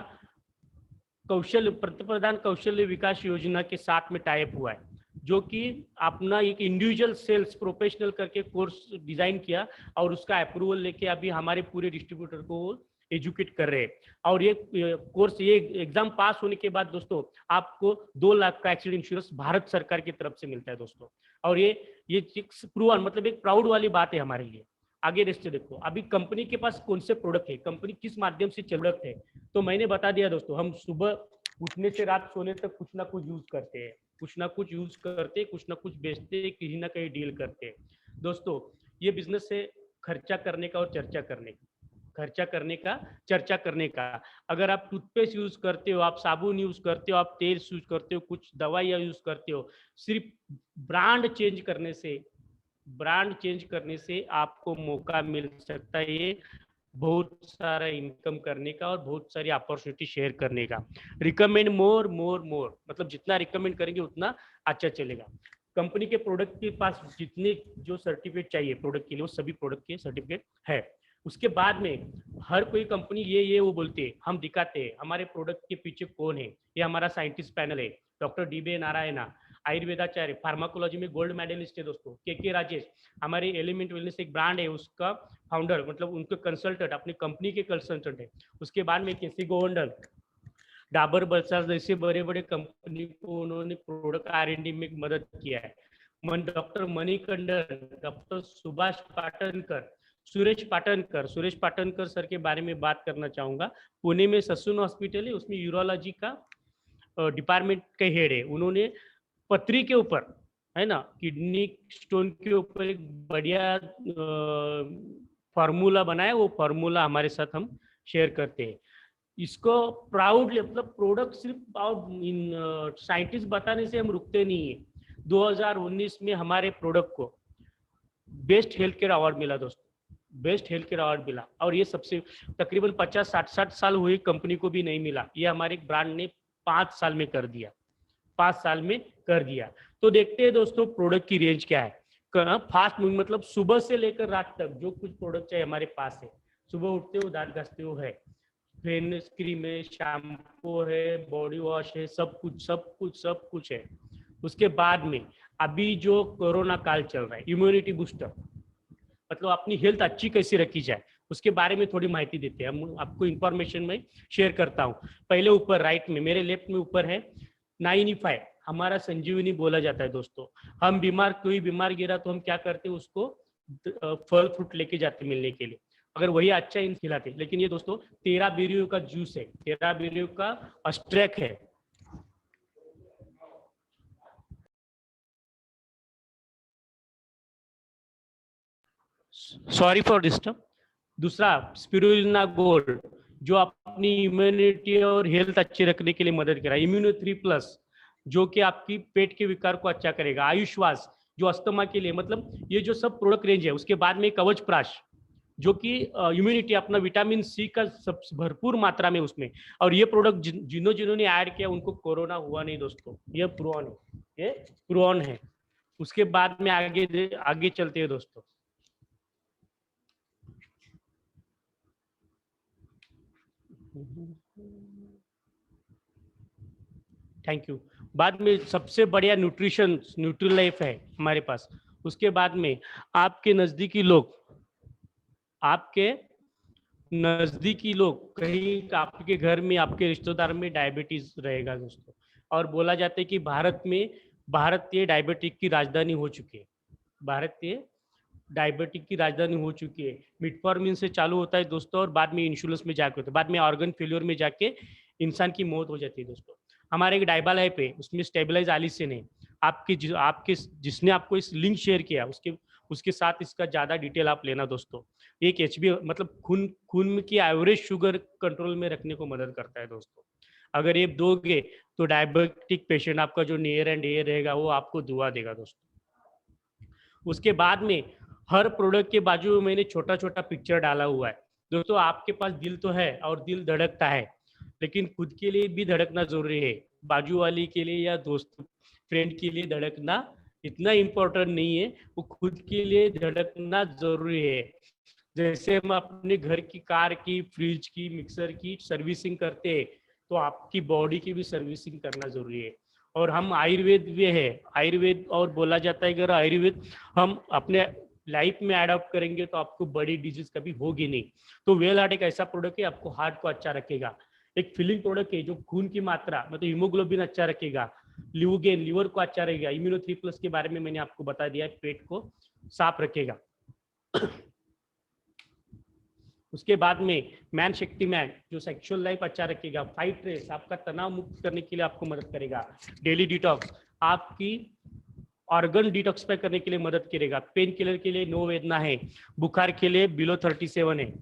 प्रधान कौशल्य विकास योजना के साथ में टाइप हुआ है, जो कि अपना एक इंडिविजुअल सेल्स प्रोफेशनल करके कोर्स डिजाइन किया और उसका अप्रूवल लेके अभी हमारे पूरे डिस्ट्रीब्यूटर को एजुकेट कर रहे हैं। और ये कोर्स, ये एग्जाम पास होने के बाद दोस्तों आपको 2 लाख का एक्सीडेंट इंश्योरेंस भारत सरकार की तरफ से मिलता है दोस्तों। और ये प्रूवन मतलब एक प्राउड वाली बात है हमारे लिए। आगे देखो अभी कंपनी के पास कौन से प्रोडक्ट है, कंपनी किस माध्यम से चल रहा है, तो मैंने बता दिया दोस्तों। हम सुबह उठने से रात सोने तक कुछ ना कुछ यूज करते हैं। कुछ ना कुछ यूज करते, कुछ ना कुछ बेचते, कहीं ना कहीं डील करते। दोस्तों ये बिजनेस है खर्चा करने का और चर्चा करने का, खर्चा करने का, चर्चा करने का। अगर आप टूथपेस्ट यूज करते हो, आप साबुन यूज करते हो, आप तेल यूज करते हो, कुछ दवाइयाँ यूज करते हो, सिर्फ ब्रांड चेंज करने से आपको मौका मिल सकता है ये बहुत सारा इनकम करने का और बहुत सारी अपॉर्चुनिटी शेयर करने का। रिकमेंड मोर मतलब जितना रिकमेंड करेंगे उतना अच्छा चलेगा। कंपनी के प्रोडक्ट के पास जितने जो सर्टिफिकेट चाहिए प्रोडक्ट के लिए वो सभी प्रोडक्ट के सर्टिफिकेट है। उसके बाद में हर कोई कंपनी ये वो बोलते हैं, हम दिखाते हैं हमारे प्रोडक्ट के पीछे कौन है। ये हमारा साइंटिस्ट पैनल है, डॉक्टर DB नारायणा आयुर्वेदाचार्य, फार्माकोलॉजी में गोल्ड मेडलिस्ट है दोस्तों, के राजेश, हमारे एलिमेंट वेलनेस एक ब्रांड है उसका फाउंडर, मतलब उनके कंसल्टेंट, अपनी कंपनी के कंसल्टेंट है। उसके बाद में केसी गोवर्धन, डाबर बलसाज जैसे बड़े बड़े कंपनी को उन्होंने प्रोडक्ट R&D में मदद किया है। Doctor Manikandan, doctor Suresh Patankar sir के बारे में बात करना चाहूंगा। पुणे में ससून हॉस्पिटल है, उसमें यूरोलॉजी का डिपार्टमेंट के हेड है। उन्होंने पथरी के ऊपर है ना, किडनी स्टोन के ऊपर एक बढ़िया फार्मूला बनाया, वो फार्मूला हमारे साथ हम शेयर करते हैं। इसको प्राउडली मतलब प्रोडक्ट सिर्फ और साइंटिस्ट बताने से हम रुकते नहीं है। 2019 में हमारे प्रोडक्ट को बेस्ट हेल्थ केयर अवार्ड मिला दोस्तों, बेस्ट हेल्थ केयर अवार्ड मिला, और ये सबसे तकरीबन 50-60 साल हुए कंपनी को भी नहीं मिला। ये हमारे ब्रांड ने 5 साल में कर दिया, 5 साल में कर दिया। तो देखते हैं दोस्तों प्रोडक्ट की रेंज क्या है। फास्ट मूविंग मतलब सुबह से लेकर रात तक जो कुछ प्रोडक्ट चाहिए हमारे पास है। सुबह उठते हो दांत घसते हो है, फेस क्रीम है, शैम्पू है, बॉडी वॉश है, सब कुछ है। उसके बाद में अभी जो कोरोना काल चल रहा है, इम्यूनिटी बूस्टर मतलब अपनी हेल्थ अच्छी कैसे रखी जाए उसके बारे में थोड़ी माहिती देते हैं। हम आपको इंफॉर्मेशन में शेयर करता हूँ। पहले ऊपर राइट में, मेरे लेफ्ट में ऊपर है 9E5, हमारा संजीवनी बोला जाता है दोस्तों। हम कोई बीमार गिरा तो हम क्या करते हैं, उसको फल फ्रूट लेके जाते मिलने के लिए, अगर वही अच्छा इन खिलाते। लेकिन ये दोस्तों 13 बेरियों का जूस है, 13 बेरियों का अस्ट्रैक है। Sorry for disturb. दूसरा स्पिरुलिना गोल्ड जो अपनी इम्यूनिटी और हेल्थ अच्छी रखने के लिए मदद करा। इम्यूनो 3+ जो कि आपकी पेट के विकार को अच्छा करेगा। आयुष्वास जो अस्थमा के लिए, मतलब ये जो सब प्रोडक्ट रेंज है। उसके बाद में कवच प्राश जो कि इम्यूनिटी, अपना विटामिन C का सब भरपूर मात्रा में उसमें। और ये प्रोडक्ट जिन्होंने ऐड किया उनको कोरोना हुआ नहीं दोस्तों। ये प्रोन है। उसके बाद में आगे चलते हैं दोस्तों। Thank you. बाद में सबसे बढ़िया न्यूट्रीलाइफ है हमारे पास। उसके बाद में आपके नजदीकी लोग कहीं आपके घर में, आपके रिश्तेदार में डायबिटीज रहेगा दोस्तों। और बोला जाता है कि भारत ये डायबिटिक की राजधानी हो चुकी है। डायबिटिक की राजधानी हो चुकी है। मिटफॉर्मिन से चालू होता है दोस्तों, और बाद में इंसुलिन में जाके होता है, बाद में ऑर्गन फेल्योर में जाके इंसान की मौत हो जाती है दोस्तों। हमारे एक डाइबल ऐप है, उसमें स्टेबलाइज आलिसिन है। जिसने आपको इस लिंक शेयर किया उसके साथ इसका ज्यादा डिटेल आप लेना दोस्तों। एक HB मतलब खून की एवरेज शुगर कंट्रोल में रखने को मदद करता है दोस्तों। अगर ये दोगे तो डायबिटिक पेशेंट आपका जो नियर एंड डियर रहेगा वो आपको दुआ देगा दोस्तों। उसके बाद में हर प्रोडक्ट के बाजू में मैंने छोटा छोटा पिक्चर डाला हुआ है दोस्तों। आपके पास दिल तो है और दिल धड़कता है, लेकिन खुद के लिए भी धड़कना जरूरी है। बाजू वाली के लिए या दोस्त फ्रेंड के लिए धड़कना इतना इम्पोर्टेंट नहीं है, वो खुद के लिए धड़कना जरूरी है। जैसे हम अपने घर की, कार की, फ्रिज की, मिक्सर की सर्विसिंग करते हैं तो आपकी बॉडी की भी सर्विसिंग करना जरूरी है। और हम आयुर्वेद भी है, आयुर्वेद और बोला जाता है अगर आयुर्वेद हम अपने लाइफ में अडॉप्ट करेंगे तो आपको बड़ी डिजीज कभी होगी नहीं। तो वेल हार्ट एक ऐसा प्रोडक्ट है आपको हार्ट को अच्छा रखेगा। एक फिलिंग प्रोडक्ट है जो खून की मात्रा मतलब हीमोग्लोबिन अच्छा रखेगा, लिवर को अच्छा रहेगा। इम्यूनो 3+ के बारे में मैंने आपको बता दिया है, पेट को साफ रखेगा। उसके बाद में मैन शक्ति मैन जो सेक्सुअल लाइफ अच्छा रखेगा। फाइट रेस आपका तनाव मुक्त करने के लिए आपको मदद करेगा। डेली डिटॉक्स आपकी ऑर्गन डिटॉक्सिफाई करने के लिए मदद करेगा। पेन किलर के लिए नो वेदना है, बुखार के लिए बिलो 37 है।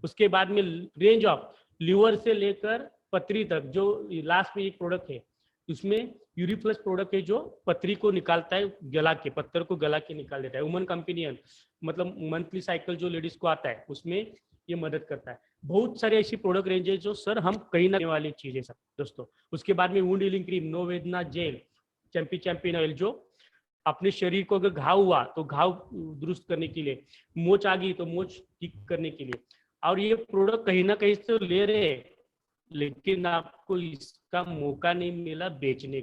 उसके बाद में रेंज ऑफ लीवर से लेकर पथरी तक, जो लास्ट में एक प्रोडक्ट है उसमें यूरिप्लस प्रोडक्ट है जो पथरी को निकालता है, गला के पत्थर को गला के निकाल देता है। वुमन कंपेनियन मतलब मंथली साइकिल जो लेडीज को आता है उसमें ये मदद करता है। बहुत सारे ऐसी प्रोडक्ट रेंज है जो सर हम कहीं ना वाली चीजें सर दोस्तों। उसके बाद में वुंड हीलिंग क्रीम, नो वेदना जेल, चैंपियन ऑयल जो अपने शरीर को अगर घाव हुआ तो घाव दुरुस्त करने के लिए, मोच आ गई तो मोच ठीक करने के लिए। और ये प्रोडक्ट कहीं ना कहीं से ले रहे हैं लेकिन आपको इसका मौका नहीं मिला बेचने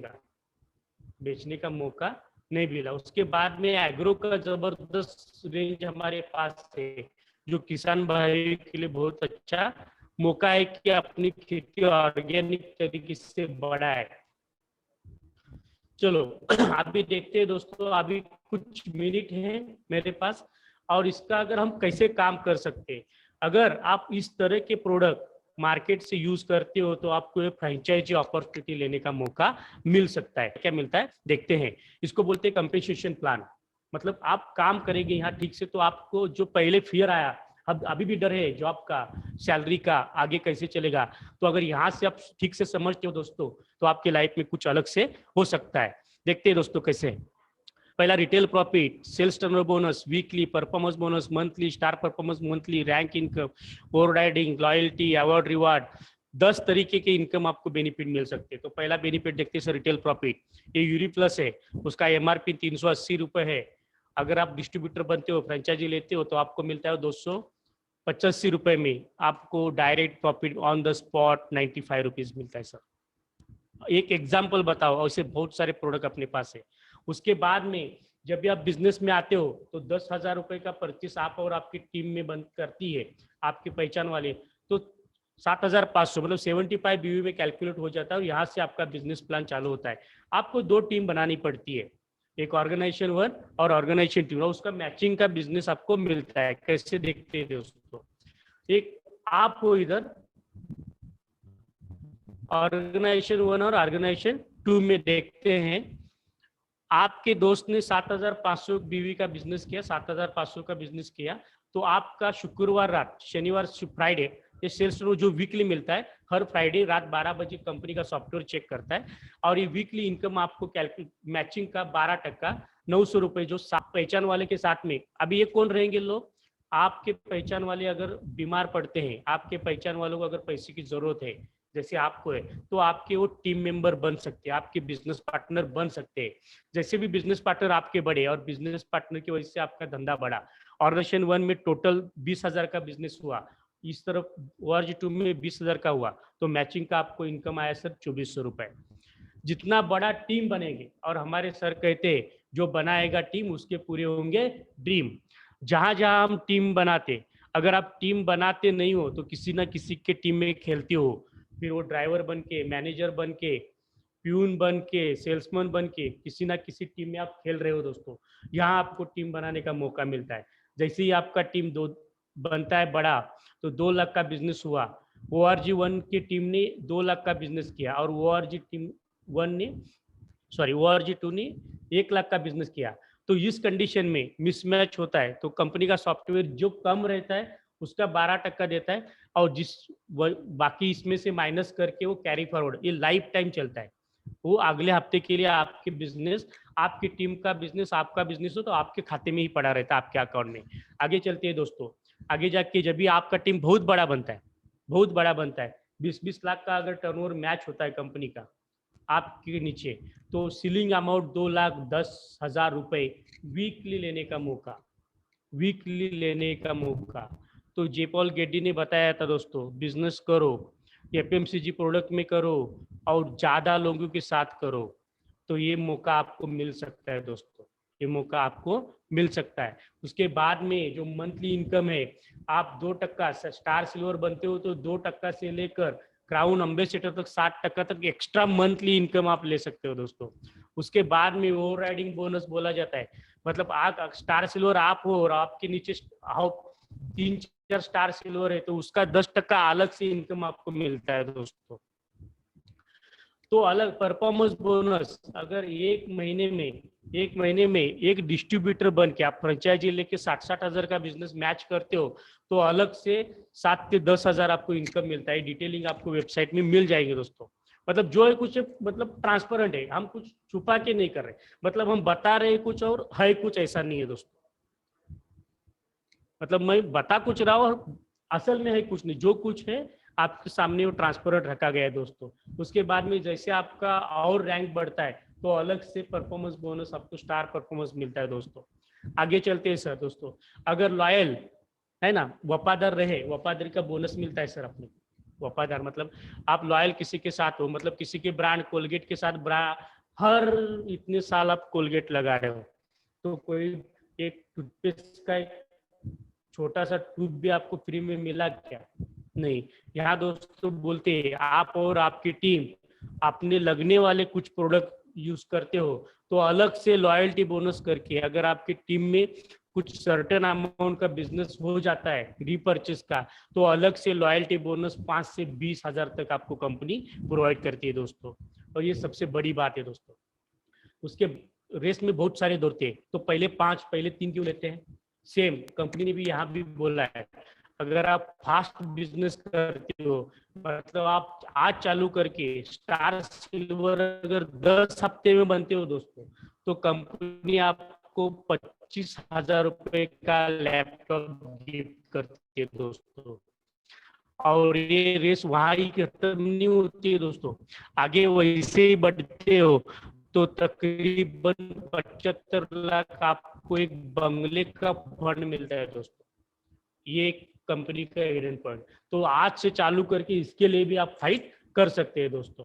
का मौका नहीं मिला। उसके बाद में एग्रो का जबरदस्त रेंज हमारे पास है जो किसान भाई के लिए बहुत अच्छा मौका है कि अपनी खेती ऑर्गेनिक तरीके से बढ़ाए। चलो अभी देखते हैं दोस्तों, अभी कुछ मिनट है मेरे पास और इसका अगर हम कैसे काम कर सकते हैं। अगर आप इस तरह के प्रोडक्ट मार्केट से यूज करते हो तो आपको एक फ्रेंचाइजी अपॉर्चुनिटी लेने का मौका मिल सकता है। क्या मिलता है देखते हैं। इसको बोलते हैं कंपेंसेशन प्लान। मतलब आप काम करेंगे यहाँ ठीक से तो आपको जो पहले फियर आया, अब अभी भी डर है जॉब का, सैलरी का, आगे कैसे चलेगा, तो अगर यहाँ से आप ठीक से समझते हो दोस्तों तो आपके लाइफ में कुछ अलग से हो सकता है। देखते हैं दोस्तों कैसे। पहला retail profit, sales turnover bonus, weekly performance bonus, monthly star performance, monthly rank income, overriding, loyalty, award, reward, 10 तरीके के इनकम आपको बेनिफिट मिल सकते हैं। तो पहला बेनिफिट देखते हैं सर रिटेल प्रॉफिट। ये यूरी प्लस है, उसका MRP 380 रुपए है। अगर आप डिस्ट्रीब्यूटर बनते हो, फ्रेंचाइजी लेते हो तो आपको मिलता है 285 रुपए में आपको direct profit on the spot 95 rupees मिलता है सर। एक एग्जाम्पल बताओ, ऐसे बहुत सारे प्रोडक्ट अपने पास है। उसके बाद में जब भी आप बिजनेस में आते हो तो 10,000 रुपए का परचेस आप और आपकी टीम में बंद करती है आपकी पहचान वाले, तो 7,500 मतलब 75 BU में कैलकुलेट हो जाता है। यहाँ से आपका बिजनेस प्लान चालू होता है। आपको 2 टीम बनानी पड़ती है, एक ऑर्गेनाइजेशन 1 और ऑर्गेनाइजेशन 2, और उसका मैचिंग का बिजनेस आपको मिलता है। कैसे देखते हैं दोस्तों, एक आपको इधर ऑर्गेनाइजेशन 1 और ऑर्गेनाइजेशन 2 में देखते हैं। आपके दोस्त ने 7,500 BU का बिजनेस किया, 7,500 का बिजनेस किया, तो आपका शुक्रवार रात, शनिवार फ्राइडे, ये सेल्स जो वीकली मिलता है, हर फ्राइडे रात 12 बजे कंपनी का सॉफ्टवेयर चेक करता है और ये वीकली इनकम आपको कैलकुलेट मैचिंग का 12% 900 रुपए जो पहचान वाले के साथ में। अभी ये कौन रहेंगे लोग, आपके पहचान वाले अगर बीमार पड़ते हैं, आपके पहचान वालों को अगर पैसे की जरूरत है जैसे आपको है, तो आपके वो टीम मेंबर बन सकते हैं, आपके बिजनेस पार्टनर बन सकते हैं। जैसे भी बिजनेस पार्टनर आपके बढ़े और बिजनेस पार्टनर की वजह से आपका धंधा बढ़ा। ऑर्गेनाइजेशन 1 में टोटल 20,000 का बिजनेस हुआ, इस तरफ ORG 2 में 20,000 का हुआ, तो मैचिंग का आपको इनकम आया सर 2,400 रुपए। जितना बड़ा टीम बनेंगे, और हमारे सर कहते हैं जो बनाएगा टीम उसके पूरे होंगे ड्रीम। जहां जहां हम टीम बनाते, अगर आप टीम बनाते नहीं हो तो किसी ना किसी के टीम में खेलते हो, फिर वो ड्राइवर बन के, मैनेजर बन के, प्यून बन के, सेल्समैन बन के किसी ना किसी टीम में आप खेल रहे हो दोस्तों। यहाँ आपको टीम बनाने का मौका मिलता है। जैसे ही आपका टीम 2 बनता है बड़ा, तो 2 लाख का बिजनेस हुआ, ORG 1 की टीम ने 2 लाख का बिजनेस किया और ORG 2 ने 1 लाख का बिजनेस किया, तो इस कंडीशन में मिसमैच होता है। तो कंपनी का सॉफ्टवेयर जो कम रहता है उसका 12% देता है और जिस बाकी इसमें से माइनस करके वो कैरी फॉरवर्ड, ये लाइफ टाइम चलता है। वो अगले हफ्ते के लिए आपके बिजनेस, आपकी टीम का बिजनेस, आपका बिजनेस हो तो आपके खाते में ही पड़ा रहता है, आपके अकाउंट में। आगे चलते हैं दोस्तों, आगे जाके जब भी आपका टीम बहुत बड़ा बनता है, 20-20 लाख का अगर टर्नओवर मैच होता है कंपनी का आपके नीचे, तो सीलिंग अमाउंट 2,10,000 रुपए वीकली लेने का मौका। तो जयपॉल गेड्डी ने बताया था दोस्तों, बिजनेस करो, FMCG प्रोडक्ट में करो और ज्यादा लोगों के साथ करो, तो ये मौका आपको मिल सकता है दोस्तों, ये मौका आपको मिल सकता है। उसके बाद में जो मंथली इनकम है, आप 2% स्टार सिल्वर बनते हो तो 2% से लेकर क्राउन एम्बेसडर तक 60% तक एक्स्ट्रा मंथली इनकम आप ले सकते हो दोस्तों। उसके बाद में ओवरराइडिंग बोनस बोला जाता है, मतलब आप स्टार सिल्वर आप हो और आपके नीचे 3-4 स्टार सिल्वर है तो उसका 10% अलग से इनकम आपको मिलता है दोस्तों। तो अलग परफॉर्मेंस बोनस अगर एक महीने में एक डिस्ट्रीब्यूटर बन के आप फ्रेंचाइजी लेके 60-60 हजार का बिजनेस मैच करते हो तो अलग से 7 से 10 हजार आपको इनकम मिलता है। डिटेलिंग आपको वेबसाइट में मिल जाएंगे दोस्तों। मतलब जो है कुछ मतलब ट्रांसपेरेंट है, हम कुछ छुपा के नहीं कर रहे, मतलब हम बता रहे कुछ और है कुछ, ऐसा नहीं है दोस्तों। मतलब मैं बता कुछ रहा हूँ और असल में है कुछ नहीं, जो कुछ है आपके सामने वो ट्रांसपेरेंट रखा गया है दोस्तों। उसके बाद में जैसे आपका और रैंक बढ़ता है तो अलग से परफॉर्मेंस बोनस आपको स्टार परफॉर्मेंस मिलता है दोस्तों। आगे चलते हैं सर दोस्तों, अगर लॉयल है ना, वफादार रहे, वफादारी का बोनस मिलता है सर अपने। वफादार मतलब आप लॉयल किसी के साथ हो, मतलब किसी के ब्रांड कोलगेट के साथ हर इतने साल आप कोलगेट लगा रहे हो, तो कोई एक टूथपेस्ट का एक छोटा सा ट्यूब भी आपको फ्री में मिला क्या? नहीं। यहाँ दोस्तों बोलते हैं आप और आपकी टीम अपने लगने वाले कुछ प्रोडक्ट यूज करते हो तो अलग से लॉयल्टी बोनस करके, अगर आपकी टीम में कुछ सर्टेन अमाउंट का बिजनेस हो जाता है रीपर्चेस का, तो अलग से लॉयल्टी बोनस 5 से 20 हजार तक आपको कंपनी प्रोवाइड करती है दोस्तों। और ये सबसे बड़ी बात है दोस्तों। उसके रेस में बहुत सारे दौड़ते हैं, तो पहले 5 पहले 3 क्यों लेते हैं? सेम कंपनी ने भी यहाँ भी बोला है, अगर आप फास्ट बिजनेस करते हो, मतलब आप आज चालू करके स्टार सिल्वर अगर 10 हफ्ते में बनते हो दोस्तों, तो कंपनी आपको 25,000 रुपए का लैपटॉप गिफ्ट करती है दोस्तों। और ये रेस वहां ही खत्म नहीं होती है दोस्तों, आगे वैसे ही बढ़ते हो तो तकरीबन 75 लाख आपको एक बंगले का फंड मिलता है दोस्तों। ये एक कंपनी का हिडन पॉइंट, तो आज से चालू करके इसके लिए भी आप फाइट कर सकते हैं दोस्तों।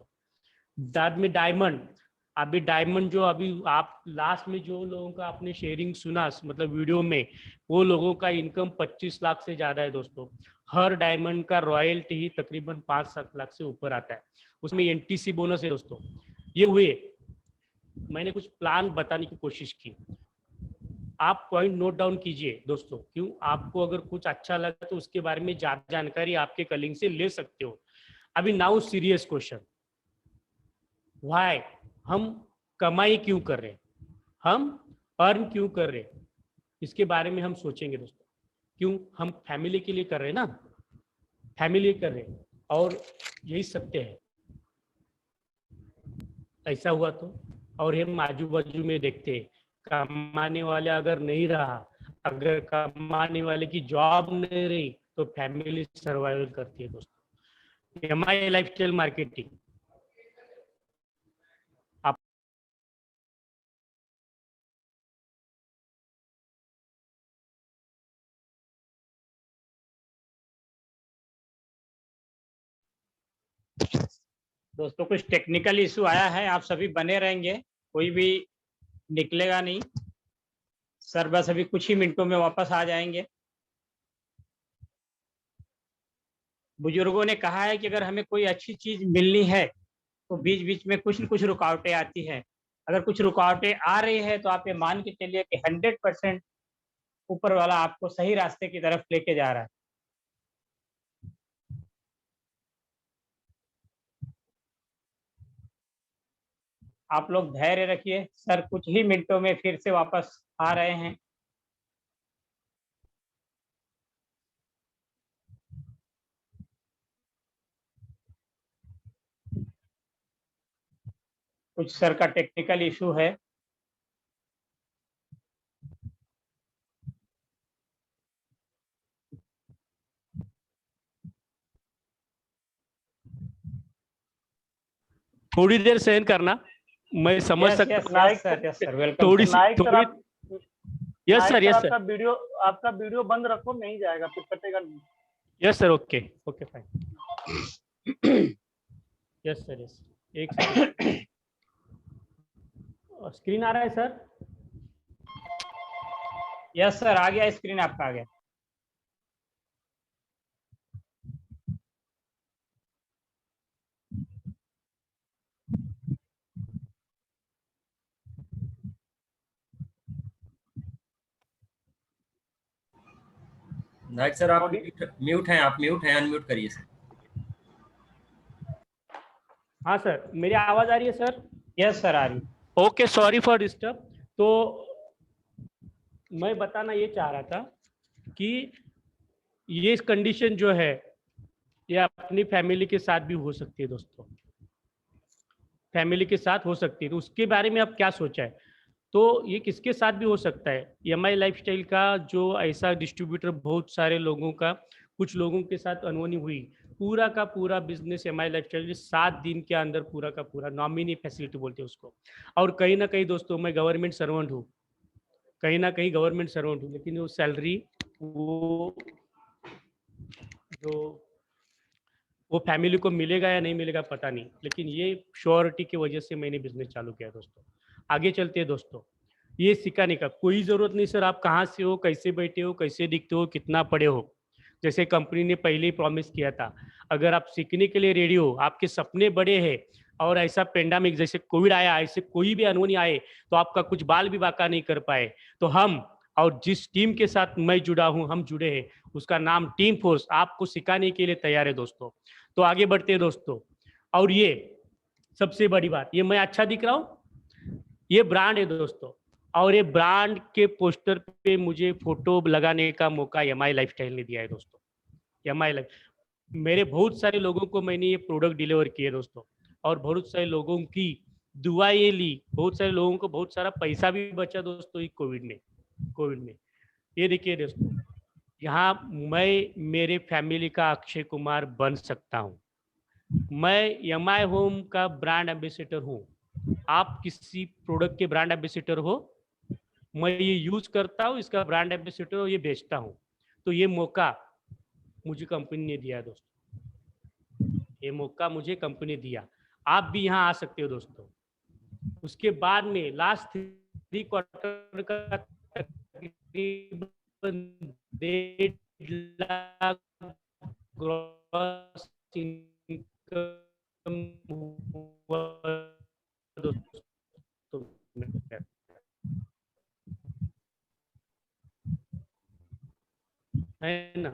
बाद में डायमंड, अभी डायमंड जो अभी आप लास्ट में जो लोगों का आपने शेयरिंग सुना मतलब वीडियो में, वो लोगों का इनकम 25 लाख से ज्यादा है दोस्तों। हर डायमंड का रॉयल्टी ही तकरीबन 5-7 लाख से ऊपर आता है, उसमें एनटीसी बोनस है दोस्तों। ये हुए, मैंने कुछ प्लान बताने की कोशिश की, आप पॉइंट नोट डाउन कीजिए दोस्तों। क्यों? आपको अगर कुछ अच्छा लगा तो उसके बारे में ज्यादा जानकारी आपके कलिंग से ले सकते हो। अभी नाउ सीरियस क्वेश्चन, व्हाई? हम कमाई क्यों कर रहे हैं, हम अर्न क्यों कर रहे हैं, इसके बारे में हम सोचेंगे दोस्तों। क्यों? हम फैमिली के लिए कर रहे हैं ना, फैमिली कर रहे हैं, और यही सत्य है। ऐसा हुआ तो, और हम आजू बाजू में देखते हैं कमाने वाले अगर नहीं रहा, अगर कमाने वाले की जॉब नहीं रही तो फैमिली सर्वाइवल करती है दोस्तों। एमआई लाइफस्टाइल मार्केटिंग, आप दोस्तों कुछ टेक्निकल इशू आया है, आप सभी बने रहेंगे, कोई भी निकलेगा नहीं सर, बस अभी कुछ ही मिनटों में वापस आ जाएंगे। बुजुर्गों ने कहा है कि अगर हमें कोई अच्छी चीज मिलनी है तो बीच बीच में कुछ न कुछ रुकावटें आती हैं। अगर कुछ रुकावटें आ रही है तो आप ये मान के चलिए कि 100% ऊपर वाला आपको सही रास्ते की तरफ लेके जा रहा है। आप लोग धैर्य रखिए, सर कुछ ही मिनटों में फिर से वापस आ रहे हैं। कुछ सर का टेक्निकल इशू है। थोड़ी देर सहन करना, मैं समझ सकता हूँ। Yes sir, welcome. थोड़ी यस सर, यस सर, आपका वीडियो बंद रखो, नहीं जाएगा, फिर कटेगा नहीं। Yes sir, okay okay fine. Yes sir, yes, एक सेकंड, स्क्रीन आ रहा है सर? यस सर, आ गया स्क्रीन, आपका आ गया। नायक सर आप म्यूट हैं, आप म्यूट हैं, अनम्यूट करिए सर। हाँ सर, मेरी आवाज आ रही है सर? यस सर, आ रही। Okay, sorry for disturb. तो मैं बताना ये चाह रहा था कि ये कंडीशन जो है ये अपनी फैमिली के साथ भी हो सकती है दोस्तों, फैमिली के साथ हो सकती है। तो उसके बारे में आप क्या सोचा है? तो ये किसके साथ भी हो सकता है? एमआई लाइफस्टाइल का जो ऐसा डिस्ट्रीब्यूटर, बहुत सारे लोगों का, कुछ लोगों के साथ अनहोनी हुई, पूरा का पूरा बिजनेस एमआई लाइफस्टाइल 7 दिन के अंदर पूरा का पूरा, नॉमिनी फैसिलिटी बोलते हैं उसको। और कहीं ना कहीं दोस्तों मैं गवर्नमेंट सर्वेंट हूँ, कहीं ना कहीं गवर्नमेंट सर्वेंट हूँ, लेकिन वो सैलरी वो फैमिली को मिलेगा या नहीं मिलेगा पता नहीं, लेकिन ये श्योरिटी की वजह से मैंने बिजनेस चालू किया दोस्तों। आगे चलते हैं दोस्तों, ये सिखाने का कोई ज़रूरत नहीं सर, आप कहाँ से हो, कैसे बैठे हो, कैसे दिखते हो, कितना पढ़े हो। जैसे कंपनी ने पहले ही प्रॉमिस किया था, अगर आप सीखने के लिए रेडी हो, आपके सपने बड़े हैं और ऐसा पेंडेमिक जैसे कोविड आया, ऐसे कोई भी अनहोनी आए तो आपका कुछ बाल भी बाका नहीं कर पाए, तो हम और जिस टीम के साथ मैं जुड़ा हूं, हम जुड़े हैं, उसका नाम टीम फोर्स, आपको सिखाने के लिए तैयार है दोस्तों। तो आगे बढ़ते हैं दोस्तों। और ये सबसे बड़ी बात, ये मैं अच्छा दिख रहा हूँ, ये ब्रांड है दोस्तों, और ये ब्रांड के पोस्टर पे मुझे फोटो लगाने का मौका एमआई लाइफस्टाइल ने दिया है दोस्तों। एमआई लाइफ, मेरे बहुत सारे लोगों को मैंने ये प्रोडक्ट डिलीवर किए दोस्तों, और बहुत सारे लोगों की दुआएं ली, बहुत सारे लोगों को बहुत सारा पैसा भी बचा दोस्तों ये कोविड में। ये देखिए दोस्तों, यहाँ मैं मेरे फैमिली का अक्षय कुमार बन सकता हूँ। मैं एमआई होम का ब्रांड एम्बेसडर हूँ, आप किसी प्रोडक्ट के ब्रांड एम्बेसडर हो, मैं ये यूज करता हूँ, इसका ब्रांड एम्बेसडर हो, ये बेचता हूँ। तो ये मौका मुझे कंपनी ने दिया दोस्तों, ये मौका मुझे कंपनी दिया, आप भी यहाँ आ सकते हो दोस्तों। उसके बाद में लास्ट 3 क्वार्टर का तकरीबन 1.5 लाख ग्रॉस इनकम हुआ दोस्तों, है ना,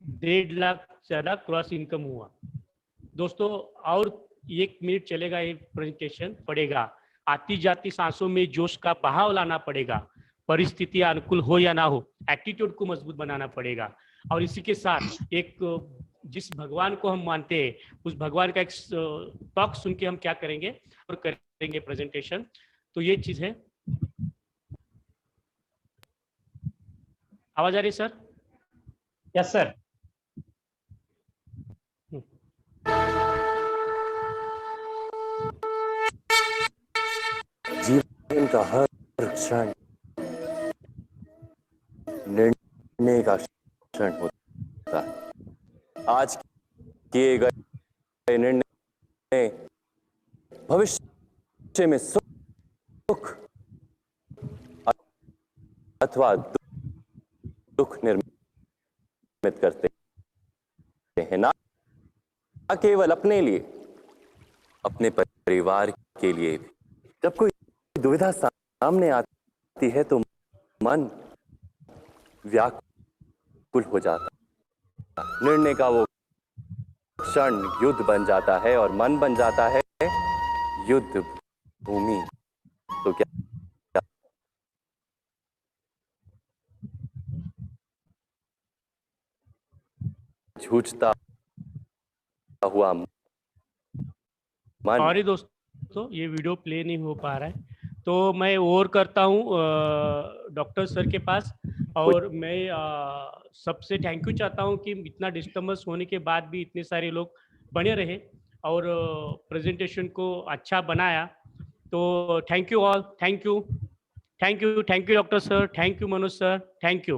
1.5 लाख ज्यादा क्रॉस इनकम हुआ दोस्तों। और 1 मिनट चलेगा ये प्रेजेंटेशन, पड़ेगा आती जाती सांसों में जोश का बहाव लाना पड़ेगा, परिस्थितियां अनुकूल हो या ना हो, एटीट्यूड को मजबूत बनाना पड़ेगा। और इसी के साथ एक जिस भगवान को हम मानते हैं, उस भगवान का एक टॉक सुन के हम क्या करेंगे और करेंगे प्रेजेंटेशन। तो ये चीज है। आवाज आ रही सर? Yes sir. जीवन का हर क्षण निर्णय का क्षण होता है। आज किए गए निर्णय भविष्य में सुख अथवा दुख निर्मित करते हैं, ना केवल अपने लिए, अपने परिवार के लिए भी। जब कोई दुविधा सामने आती है तो मन व्याकुल हो जाता है, निर्णय का वो क्षण युद्ध बन जाता है और मन बन जाता है युद्ध भूमि। तो क्या जूझता हुआ मन। सॉरी दोस्तों, ये वीडियो प्ले नहीं हो पा रहा है, तो मैं और करता हूँ डॉक्टर सर के पास। और मैं सबसे थैंक यू चाहता हूँ कि इतना डिस्टर्बेंस होने के बाद भी इतने सारे लोग बने रहे और प्रेजेंटेशन को अच्छा बनाया। तो thank you all, thank you doctor sir, thank you Manoj sir, thank you.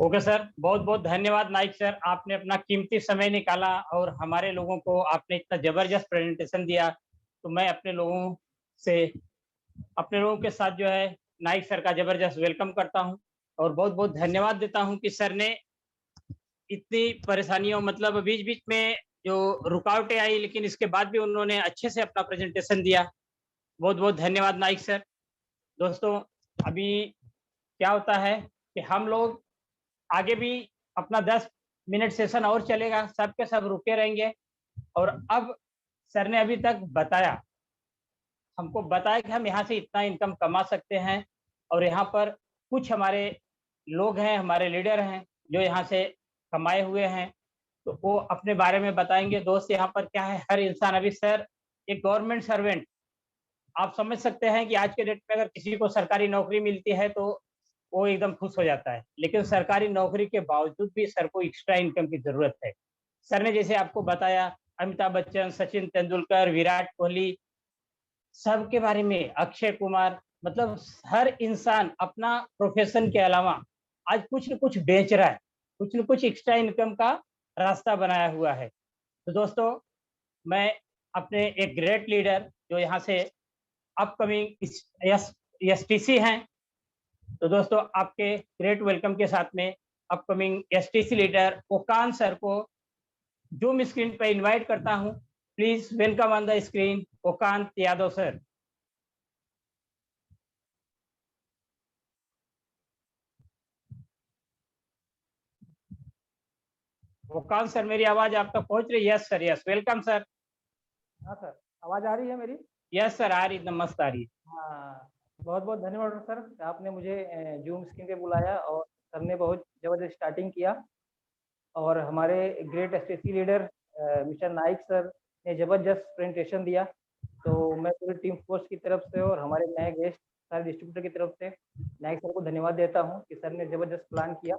Okay sir, बहुत बहुत धन्यवाद नाइक सर, आपने अपना कीमती समय निकाला और हमारे लोगों को आपने इतना जबरदस्त प्रेजेंटेशन दिया। तो मैं अपने लोगों के साथ जो है नाइक सर का जबरदस्त वेलकम करता हूं और बहुत बहुत धन्यवाद देता हूं कि सर ने इतनी परेशानियों, मतलब बीच बीच में जो रुकावटें आई, लेकिन इसके बाद भी उन्होंने अच्छे से अपना प्रेजेंटेशन दिया। बहुत बहुत धन्यवाद नाइक सर। दोस्तों, अभी क्या होता है कि हम लोग आगे भी अपना 10 मिनट सेशन और चलेगा, सब के सब रुके रहेंगे और अब सर ने अभी तक बताया, हमको बताया कि हम यहाँ से इतना इनकम कमा सकते हैं और यहाँ पर कुछ हमारे लोग हैं, हमारे लीडर हैं जो यहाँ से कमाए हुए हैं, तो वो अपने बारे में बताएंगे। दोस्त यहाँ पर क्या है, हर इंसान अभी सर एक गवर्नमेंट सर्वेंट, आप समझ सकते हैं कि आज के डेट में अगर किसी को सरकारी नौकरी मिलती है तो वो एकदम खुश हो जाता है, लेकिन सरकारी नौकरी के बावजूद भी सर को एक्स्ट्रा इनकम की जरूरत है। सर ने जैसे आपको बताया, अमिताभ बच्चन, सचिन तेंदुलकर, विराट कोहली, सबके बारे में, अक्षय कुमार, मतलब हर इंसान अपना प्रोफेशन के अलावा आज कुछ न कुछ बेच रहा है, कुछ न कुछ एक्स्ट्रा इनकम का रास्ता बनाया हुआ है। तो दोस्तों, मैं अपने एक ग्रेट लीडर जो यहाँ से अपकमिंग एसटीसी हैं, तो दोस्तों आपके ग्रेट वेलकम के साथ में upcoming STC leader Okan sir को जूम स्क्रीन पर इनवाइट करता हूं। Please welcome on the screen Okant Yadav sir. Okant sir, मेरी आवाज आप तक पहुंच रही है? Yes sir, yes, welcome sir. हाँ सर, आवाज आ रही है मेरी? यस सर, आ रही, एकदम मस्त आ रही है। हाँ, बहुत बहुत धन्यवाद सर, आपने मुझे जूम स्क्रीन पे बुलाया और सर ने बहुत जबरदस्त स्टार्टिंग किया और हमारे great STC leader mister Naik sir ने जबरदस्त प्रेजेंटेशन दिया। तो मैं पूरी टीम फोर्स की तरफ से और हमारे नए गेस्ट सारे डिस्ट्रीब्यूटर की तरफ से नाइक सर को धन्यवाद देता हूँ कि सर ने जबरदस्त प्लान किया।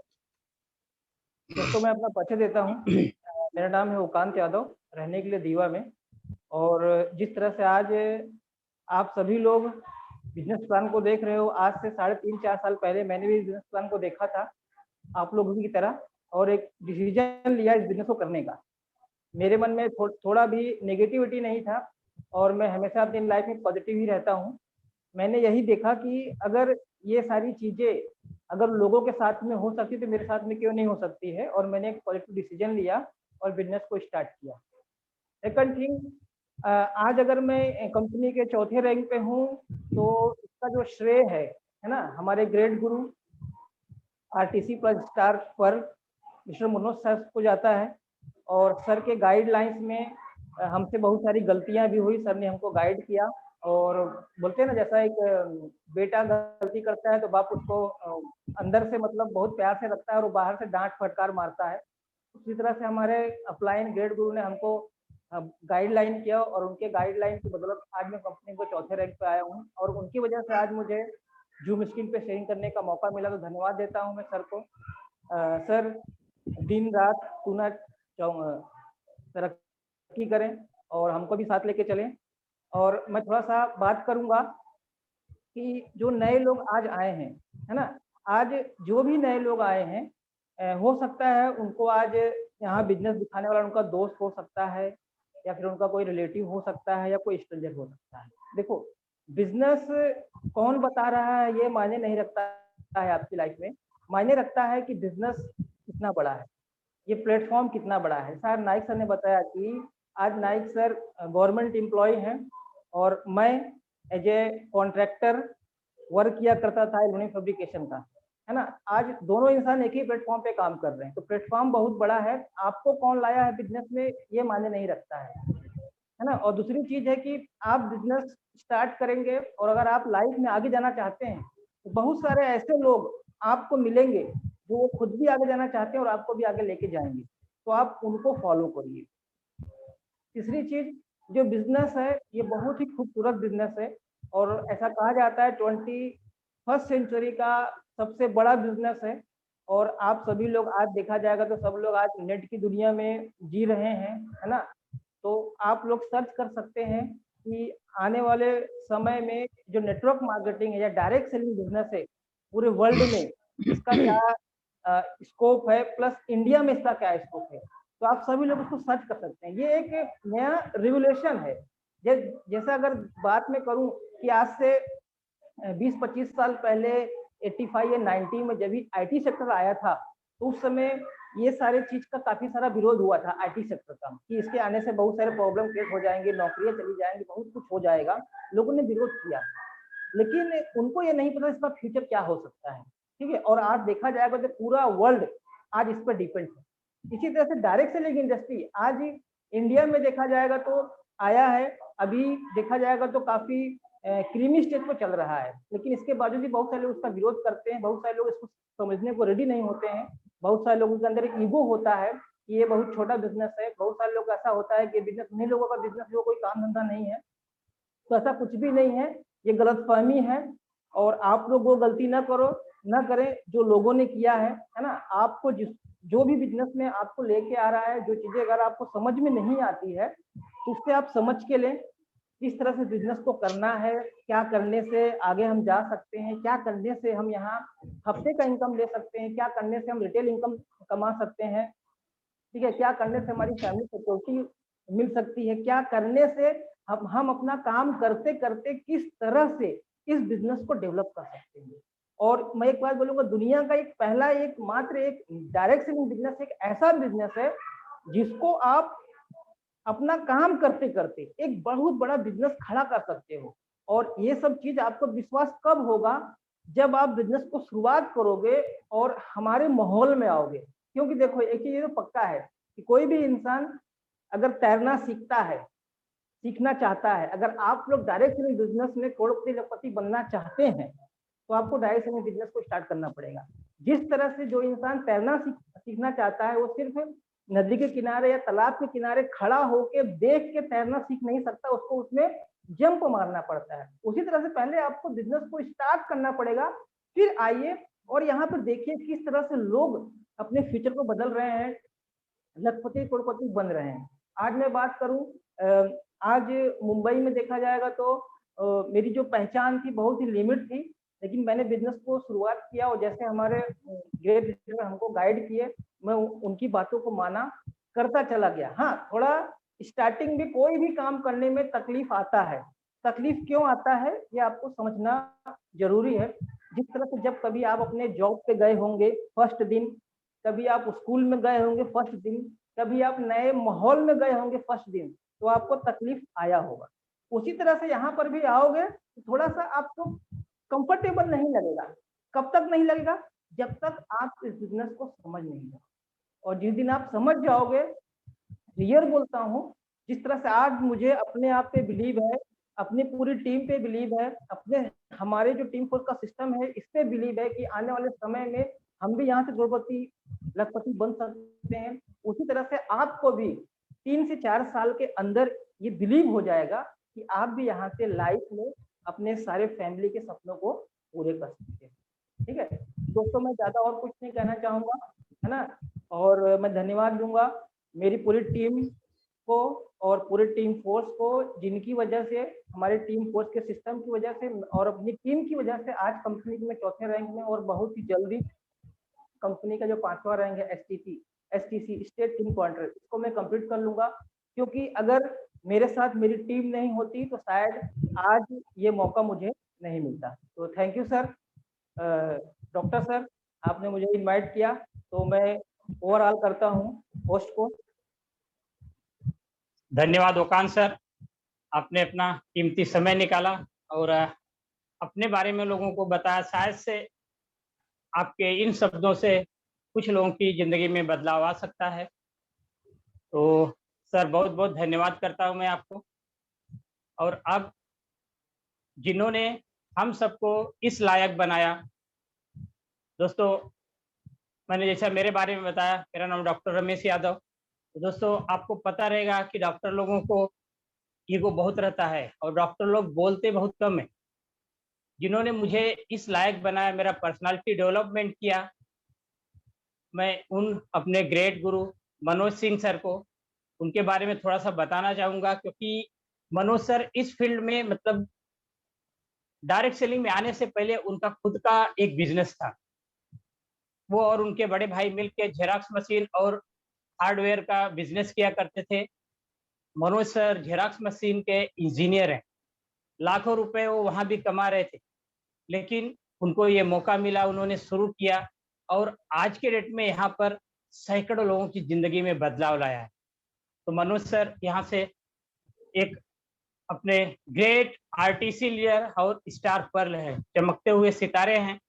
दोस्तों, मैं अपना परिचय देता हूँ। मेरा नाम है ओकांत यादव, रहने के लिए दीवा में। और जिस तरह से आज आप सभी लोग बिजनेस प्लान को देख रहे हो, आज से 3.5-4 साल पहले मैंने भी बिजनेस प्लान को देखा था आप लोगों की तरह और एक डिसीजन लिया इस बिजनेस को करने का। मेरे मन में थोड़ा भी नेगेटिविटी नहीं था और मैं हमेशा अपनी लाइफ में पॉजिटिव ही रहता हूँ। मैंने यही देखा कि अगर ये सारी चीजें अगर लोगों के साथ में हो सकती तो मेरे साथ में क्यों नहीं हो सकती है, और मैंने एक पॉजिटिव डिसीजन लिया और बिजनेस को स्टार्ट किया। सेकंड थिंग, आज अगर मैं कंपनी के 4थे रैंक पे हूँ तो इसका जो श्रेय है ना, हमारे ग्रेट गुरु आरटीसी प्लस स्टार पर मिस्टर मनोज सर को जाता है। और सर के गाइडलाइंस में हमसे बहुत सारी गलतियां भी हुई, सर ने हमको गाइड किया। और बोलते हैं ना, जैसा एक बेटा गलती करता है तो बाप उसको अंदर से मतलब बहुत प्यार से रखता है और वो बाहर से डांट फटकार मारता है। उसी तरह से हमारे अपलाइन ग्रेट गुरु ने हमको गाइडलाइन किया और उनके गाइडलाइन की बदौलत आज मैं कंपनी को 4थे रैंक पे आया हूँ और उनकी वजह से आज मुझे जूम स्क्रीन पे शेयरिंग करने का मौका मिला। तो धन्यवाद देता हूँ मैं सर को। सर, दिन रात पुनः तरक्की करें और हमको भी साथ लेके चलें। और मैं थोड़ा सा बात करूंगा कि जो नए लोग आज आए हैं, है ना, आज जो भी नए लोग आए हैं, हो सकता है उनको आज यहाँ बिजनेस दिखाने वाला उनका दोस्त हो सकता है या फिर उनका कोई रिलेटिव हो सकता है या कोई स्ट्रेंजर हो सकता है। देखो, बिजनेस कौन बता रहा है ये मायने नहीं रखता है आपकी लाइफ में, मायने रखता है कि बिजनेस कितना बड़ा है, ये प्लेटफॉर्म कितना बड़ा है। सर नाइक सर ने बताया कि आज नाइक सर गवर्नमेंट एम्प्लॉय हैं और मैं एज ए कॉन्ट्रैक्टर वर्क किया करता था एल्यूमिनियम फैब्रिकेशन का, है ना। आज दोनों इंसान एक ही प्लेटफॉर्म पे काम कर रहे हैं, तो प्लेटफॉर्म बहुत बड़ा है। आपको कौन लाया है बिजनेस में ये मायने नहीं रखता है ना। और दूसरी चीज है कि आप बिजनेस स्टार्ट करेंगे और अगर आप लाइफ में आगे जाना चाहते हैं तो बहुत सारे ऐसे लोग आपको मिलेंगे जो खुद भी आगे जाना चाहते हैं और आपको भी आगे लेके जाएंगे, तो आप उनको फॉलो करिए। तीसरी चीज, जो बिजनेस है ये बहुत ही खूबसूरत बिजनेस है और ऐसा कहा जाता है 21st सेंचुरी का सबसे बड़ा बिजनेस है। और आप सभी लोग आज देखा जाएगा तो सब लोग आज नेट की दुनिया में जी रहे हैं, है ना। तो आप लोग सर्च कर सकते हैं कि आने वाले समय में जो नेटवर्क मार्केटिंग है या डायरेक्ट सेलिंग बिजनेस है पूरे वर्ल्ड में इसका क्या स्कोप है, प्लस इंडिया में इसका क्या स्कोप है, तो आप सभी लोग उसको सर्च कर सकते हैं। ये एक नया रिवोल्यूशन है। जैसा अगर बात में करूं कि आज से 20-25 साल पहले 85 या 90 में जब भी आईटी सेक्टर आया था तो उस समय ये सारे चीज का काफी सारा विरोध हुआ था आईटी सेक्टर का, कि इसके आने से बहुत सारे प्रॉब्लम क्रिएट हो जाएंगे, नौकरियां चली जाएंगी, बहुत कुछ हो जाएगा। लोगों ने विरोध किया, लेकिन उनको ये नहीं पता इसका फ्यूचर क्या हो सकता है, ठीक है। और आज देखा जाएगा तो पूरा वर्ल्ड आज इस पर डिपेंड है। इसी तरह से डायरेक्ट सेलिंग इंडस्ट्री आज इंडिया में देखा जाएगा तो आया है, अभी देखा जाएगा तो काफी क्रीमी स्टेज पर चल रहा है, लेकिन इसके बावजूद भी बहुत सारे लोग उसका विरोध करते हैं, बहुत सारे लोग इसको समझने को रेडी नहीं होते हैं, बहुत सारे लोगों के अंदर एक ईगो होता है कि ये बहुत छोटा बिजनेस है, बहुत सारे लोग ऐसा होता है कि बिजनेस उन्हीं लोगों का बिजनेस जो कोई काम धंधा नहीं है। तो ऐसा कुछ भी नहीं है, ये गलतफहमी है और आप लोग वो गलती ना करें जो लोगों ने किया है ना। आपको जो भी बिजनेस में आपको लेके आ रहा है, जो चीजें अगर आपको समझ में नहीं आती है तो उससे आप समझ के लें किस तरह से बिजनेस को करना है, क्या करने से आगे हम जा सकते हैं, क्या करने से हम यहाँ हफ्ते का इनकम ले सकते हैं, क्या करने से हम रिटेल इनकम कमा सकते हैं, ठीक है, क्या करने से हमारी फैमिली सिक्योरिटी मिल सकती है, क्या करने से हम अपना काम करते करते किस तरह से इस बिजनेस को डेवलप कर सकते हैं। और मैं एक बात बोलूंगा, दुनिया का एक मात्र एक डायरेक्ट सेलिंग बिजनेस एक ऐसा बिजनेस है जिसको आप अपना काम करते करते एक बहुत बड़ा बिजनेस खड़ा कर सकते हो। और ये सब चीज आपको विश्वास कब होगा, जब आप बिजनेस को शुरुआत करोगे और हमारे माहौल में आओगे। क्योंकि देखो एक चीज ये तो पक्का है कि कोई भी इंसान अगर तैरना सीखना चाहता है, अगर आप लोग डायरेक्ट सेलिंग बिजनेस में करोड़पति बनना चाहते हैं तो आपको डायरेक्ट सेलिंग बिजनेस को स्टार्ट करना पड़ेगा। जिस तरह से जो इंसान तैरना सीखना चाहता है वो सिर्फ नदी के किनारे या तालाब के किनारे खड़ा होकर देख के तैरना सीख नहीं सकता, उसको उसमें जंप मारना पड़ता है। उसी तरह से पहले आपको बिजनेस को स्टार्ट करना पड़ेगा, फिर आइए और यहाँ पर देखिए किस तरह से लोग अपने फ्यूचर को बदल रहे हैं, लखपति करोड़पति बन रहे हैं। आज मैं बात करूं, आज मुंबई में देखा जाएगा तो मेरी जो पहचान थी बहुत ही लिमिट थी, लेकिन मैंने बिजनेस को शुरुआत किया और जैसे हमारे ग्रेट लीडर हमको गाइड किए, मैं उनकी बातों को माना, करता चला गया। हाँ, थोड़ा स्टार्टिंग में कोई भी काम करने में तकलीफ आता है। तकलीफ क्यों आता है ये आपको समझना जरूरी है। जिस तरह से जब कभी आप अपने जॉब पे गए होंगे फर्स्ट दिन, कभी आप स्कूल में गए होंगे फर्स्ट दिन, कभी आप नए माहौल में गए होंगे फर्स्ट दिन, तो आपको तकलीफ आया होगा। उसी तरह से यहाँ पर भी आओगे तो थोड़ा सा आपको कंफर्टेबल नहीं लगेगा। कब तक नहीं लगेगा? जब तक आप इस बिजनेस को समझ नहीं जाओ। और जिस दिन आप समझ जाओगे, क्लियर बोलता हूँ, जिस तरह से आज मुझे अपने आप पे बिलीव है, अपनी पूरी टीम पे बिलीव है, अपने हमारे जो टीम फोर्स का सिस्टम है इस पे बिलीव है कि आने वाले समय में हम भी यहाँ से करोड़पति लखपति बन सकते हैं, उसी तरह से आपको भी 3 से 4 साल के अंदर ये बिलीव हो जाएगा कि आप भी यहाँ से लाइफ में अपने सारे फैमिली के सपनों को पूरे कर सकते हैं। ठीक है दोस्तों, मैं ज्यादा और कुछ नहीं कहना चाहूंगा, है ना। और मैं धन्यवाद दूंगा मेरी पूरी टीम को और पूरे टीम फोर्स को, जिनकी वजह से, हमारे टीम फोर्स के सिस्टम की वजह से और अपनी टीम की वजह से आज कंपनी में 4थे रैंक में और बहुत ही जल्दी कंपनी का जो 5वां रैंक है STC स्टेट टीम क्वार्टर, इसको मैं कंप्लीट कर लूंगा। क्योंकि अगर मेरे साथ मेरी टीम नहीं होती तो शायद आज ये मौका मुझे नहीं मिलता। तो thank you sir. Doctor sir, आपने मुझे इनवाइट किया तो मैं ओवरऑल करता हूँ होस्ट को। धन्यवाद ओकान सर, आपने अपना कीमती समय निकाला और अपने बारे में लोगों को बताया। शायद से आपके इन शब्दों से कुछ लोगों की जिंदगी में बदलाव आ सकता है। तो सर बहुत बहुत धन्यवाद करता हूं मैं आपको। और अब जिन्होंने हम सबको इस लायक बनाया, दोस्तों मैंने जैसा मेरे बारे में बताया, मेरा नाम डॉक्टर रमेश यादव। तो दोस्तों आपको पता रहेगा कि डॉक्टर लोगों को ईगो बहुत रहता है और डॉक्टर लोग बोलते बहुत कम है। जिन्होंने मुझे इस लायक बनाया, मेरा पर्सनालिटी डेवलपमेंट किया, मैं उन अपने ग्रेट गुरु मनोज सिंह सर को, उनके बारे में थोड़ा सा बताना चाहूँगा। क्योंकि मनोज सर इस फील्ड में, मतलब डायरेक्ट सेलिंग में आने से पहले उनका खुद का एक बिजनेस था। वो और उनके बड़े भाई मिलकर जेरॉक्स मशीन और हार्डवेयर का बिजनेस किया करते थे। मनोज सर जेरॉक्स मशीन के इंजीनियर हैं, लाखों रुपए वो वहाँ भी कमा रहे थे, लेकिन उनको ये मौका मिला, उन्होंने शुरू किया और आज के डेट में यहाँ पर सैकड़ों लोगों की जिंदगी में बदलाव लाया है। तो मनोज सर यहाँ से एक अपने ग्रेट आरटीसी लीडर और स्टार पर्ल है, चमकते हुए सितारे हैं